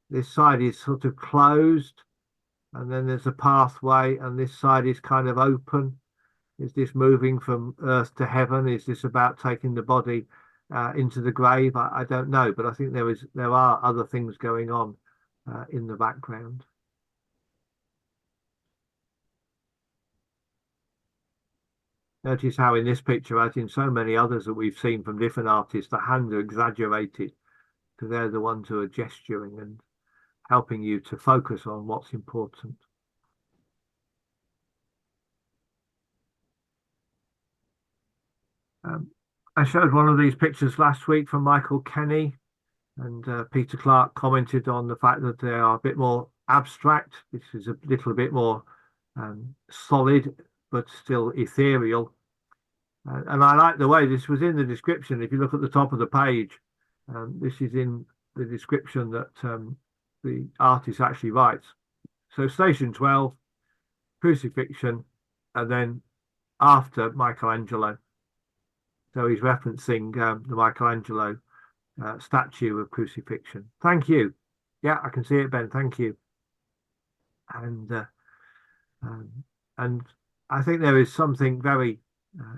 This side is sort of closed, and then there's a pathway, and this side is kind of open. Is this moving from earth to heaven? Is this about taking the body into the grave? I don't know, but I think there are other things going on in the background. Notice how in this picture, as in so many others that we've seen from different artists, the hands are exaggerated because they're the ones who are gesturing and helping you to focus on what's important. I showed one of these pictures last week from Michael Kenny, and Peter Clark commented on the fact that they are a bit more abstract. This is a little bit more solid, but still ethereal. And I like the way this was in the description. If you look at the top of the page, this is in the description that the artist actually writes. So station 12, crucifixion, and then after Michelangelo. So he's referencing the Michelangelo statue of crucifixion. Thank you. Yeah, I can see it, Ben. Thank you. And I think there is something very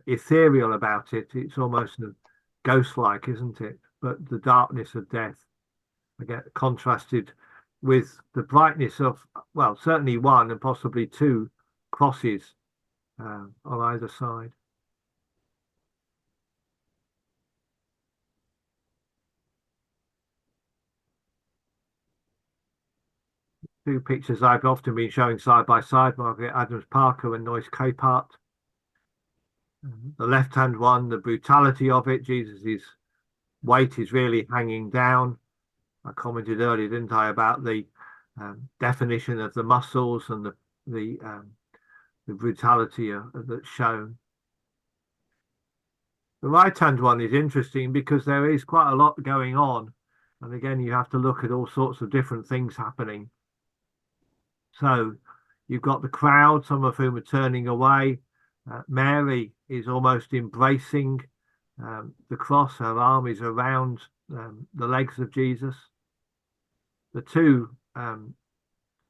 ethereal about it. It's almost ghost-like, isn't it? But the darkness of death, I get contrasted with the brightness of, well, certainly one and possibly two crosses on either side. Two pictures I've often been showing side by side, Margaret Adams Parker and Noyce Capehart. The left-hand one, the brutality of it, Jesus' weight is really hanging down. I commented earlier, didn't I, about the definition of the muscles and the brutality that's shown. The right-hand one is interesting because there is quite a lot going on. And again, you have to look at all sorts of different things happening. So you've got the crowd, some of whom are turning away. Mary is almost embracing the cross. Her arm is around the legs of Jesus. The two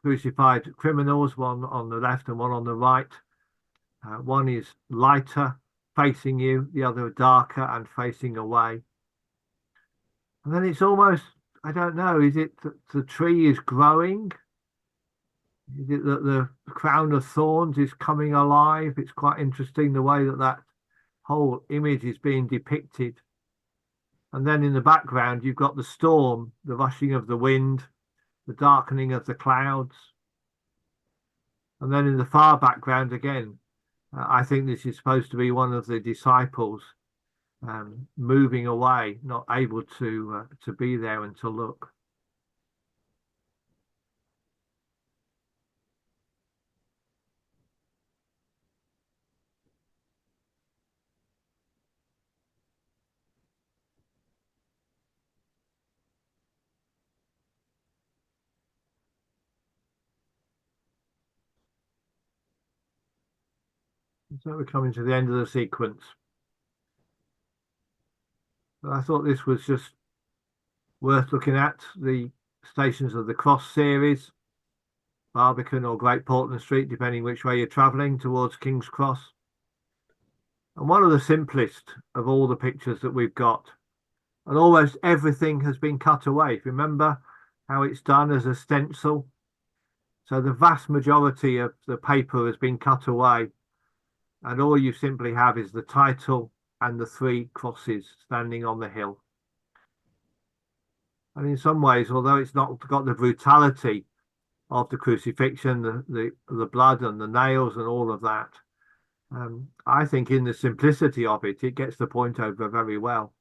crucified criminals, one on the left and one on the right. One is lighter, facing you, the other darker and facing away. And then it's almost, I don't know, is it that the tree is growing? Is it that the crown of thorns is coming alive? It's quite interesting the way that that whole image is being depicted. And then in the background, you've got the storm, the rushing of the wind, the darkening of the clouds. And then in the far background again, I think this is supposed to be one of the disciples moving away, not able to be there and to look. So we're coming to the end of the sequence. But I thought this was just worth looking at, the Stations of the Cross series, Barbican or Great Portland Street, depending which way you're travelling towards King's Cross. And one of the simplest of all the pictures that we've got. And almost everything has been cut away. If you remember how it's done as a stencil. So the vast majority of the paper has been cut away. And all you simply have is the title and the three crosses standing on the hill. And in some ways, although it's not got the brutality of the crucifixion, the blood and the nails and all of that, I think in the simplicity of it, it gets the point over very well.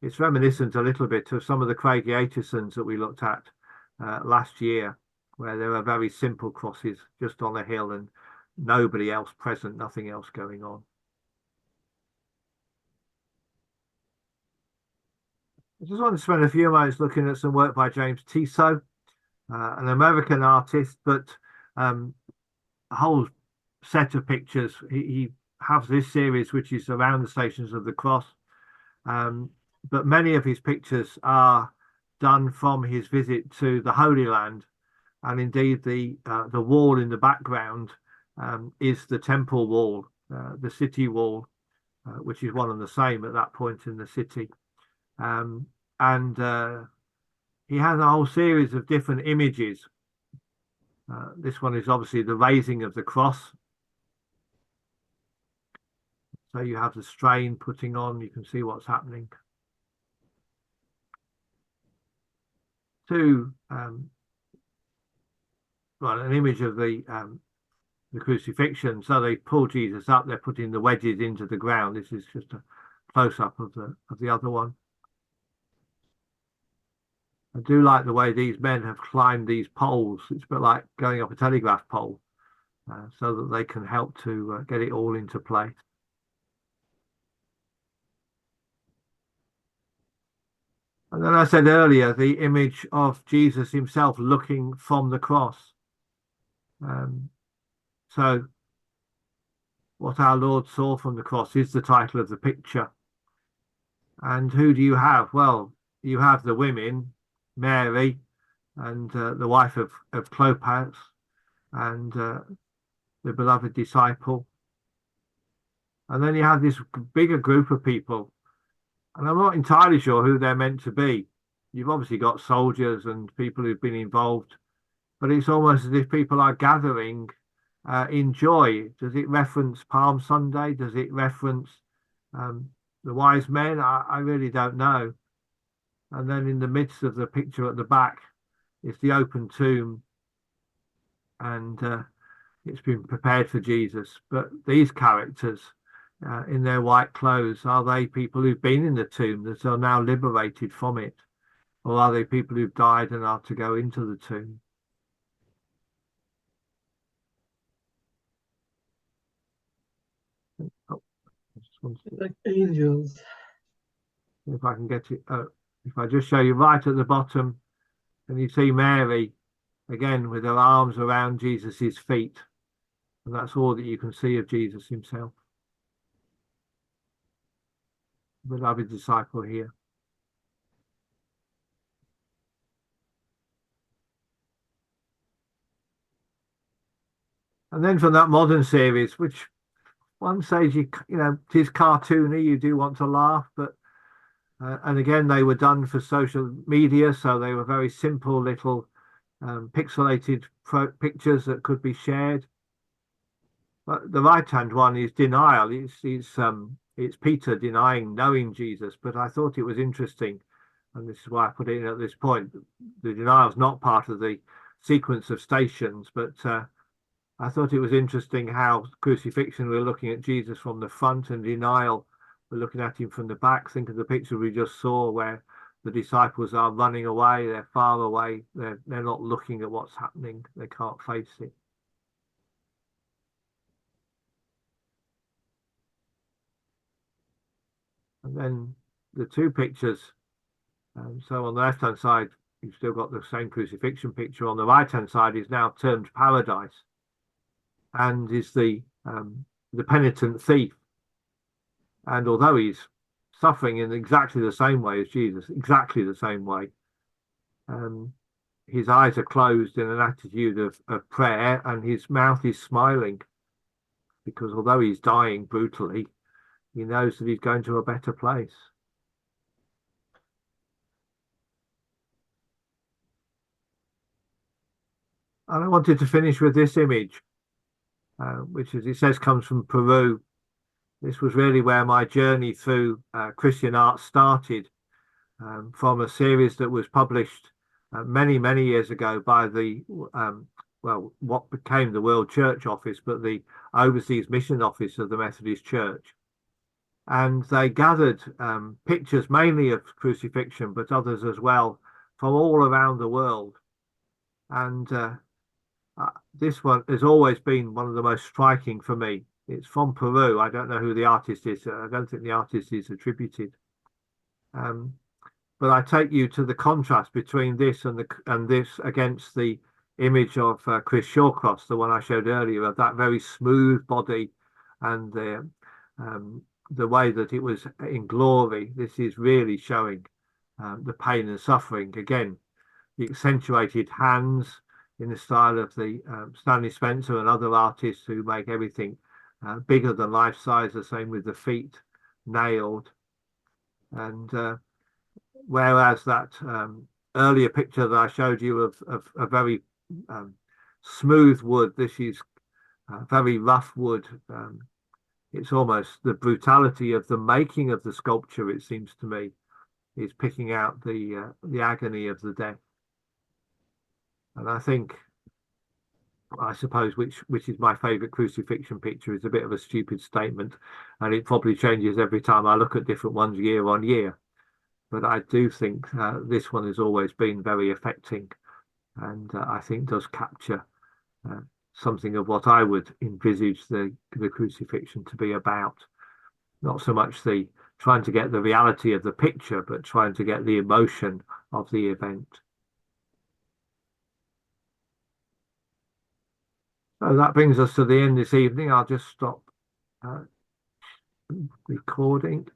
It's reminiscent a little bit of some of the Craigie Aitchisons that we looked at last year, where there are very simple crosses just on a hill and nobody else present, nothing else going on. I just want to spend a few moments looking at some work by James Tissot, an American artist, but a whole set of pictures. He has this series which is around the Stations of the Cross, but many of his pictures are done from his visit to the Holy Land, and indeed the wall in the background is the temple wall, the city wall, which is one and the same at that point in the city. And he has a whole series of different images. This one is obviously the raising of the cross. So you have the strain putting on, you can see what's happening. Well, an image of the crucifixion. So they pull Jesus up, they're putting the wedges into the ground. This is just a close-up of the other one. I do like the way these men have climbed these poles. It's a bit like going up a telegraph pole, so that they can help to get it all into place. And then I said earlier, the image of Jesus himself looking from the cross. So what our Lord saw from the cross is the title of the picture. And who do you have? Well, you have the women, Mary and the wife of Clopas and the beloved disciple. And then you have this bigger group of people. And I'm not entirely sure who they're meant to be. You've obviously got soldiers and people who've been involved, but it's almost as if people are gathering in joy. Does it reference Palm Sunday? Does it reference the wise men? I really don't know. And then in the midst of the picture at the back is the open tomb, and it's been prepared for Jesus. But these characters in their white clothes, are they people who've been in the tomb that are now liberated from it? Or are they people who've died and are to go into the tomb? Oh, I just want to... Like angels. If I can get it, if I just show you right at the bottom, and you see Mary again with her arms around Jesus's feet, And that's all that you can see of Jesus himself. Beloved disciple here. And then from that modern series, which one says it is cartoony, you do want to laugh, but and again they were done for social media, so they were very simple little pixelated pictures that could be shared. But the right-hand one is denial. It's Peter denying knowing Jesus, but I thought it was interesting, and this is why I put it in at this point. The denial is not part of the sequence of stations, but I thought it was interesting how crucifixion, we're looking at Jesus from the front, and denial, we're looking at him from the back. Think of the picture we just saw where the disciples are running away, they're far away, they're not looking at what's happening, they can't face it. And then the two pictures, so on the left-hand side, you've still got the same crucifixion picture. On the right-hand side is now termed paradise, and is the penitent thief. And although he's suffering in exactly the same way as Jesus, exactly the same way, his eyes are closed in an attitude of prayer, and his mouth is smiling, because although he's dying brutally, he knows that he's going to a better place. And I wanted to finish with this image, which, as it says, comes from Peru. This was really where my journey through Christian art started, from a series that was published many, many years ago by the, what became the World Church Office, but the Overseas Mission Office of the Methodist Church. And they gathered pictures mainly of crucifixion, but others as well, from all around the world. And this one has always been one of the most striking for me. It's from Peru. I don't know who the artist is. I don't think the artist is attributed. But I take you to the contrast between this and this against the image of Chris Shawcross, the one I showed earlier, of that very smooth body and the way that it was in glory. This is really showing the pain and suffering. Again, the accentuated hands in the style of the Stanley Spencer and other artists who make everything bigger than life size, the same with the feet nailed. And whereas that earlier picture that I showed you of a very smooth wood, this is very rough wood. It's almost the brutality of the making of the sculpture, it seems to me, is picking out the agony of the death. And I think, I suppose, which is my favorite crucifixion picture, is a bit of a stupid statement, and it probably changes every time I look at different ones year on year. But I do think this one has always been very affecting, and I think does capture something of what I would envisage the crucifixion to be about. Not so much the trying to get the reality of the picture, but trying to get the emotion of the event. So that brings us to the end this evening. I'll just stop recording.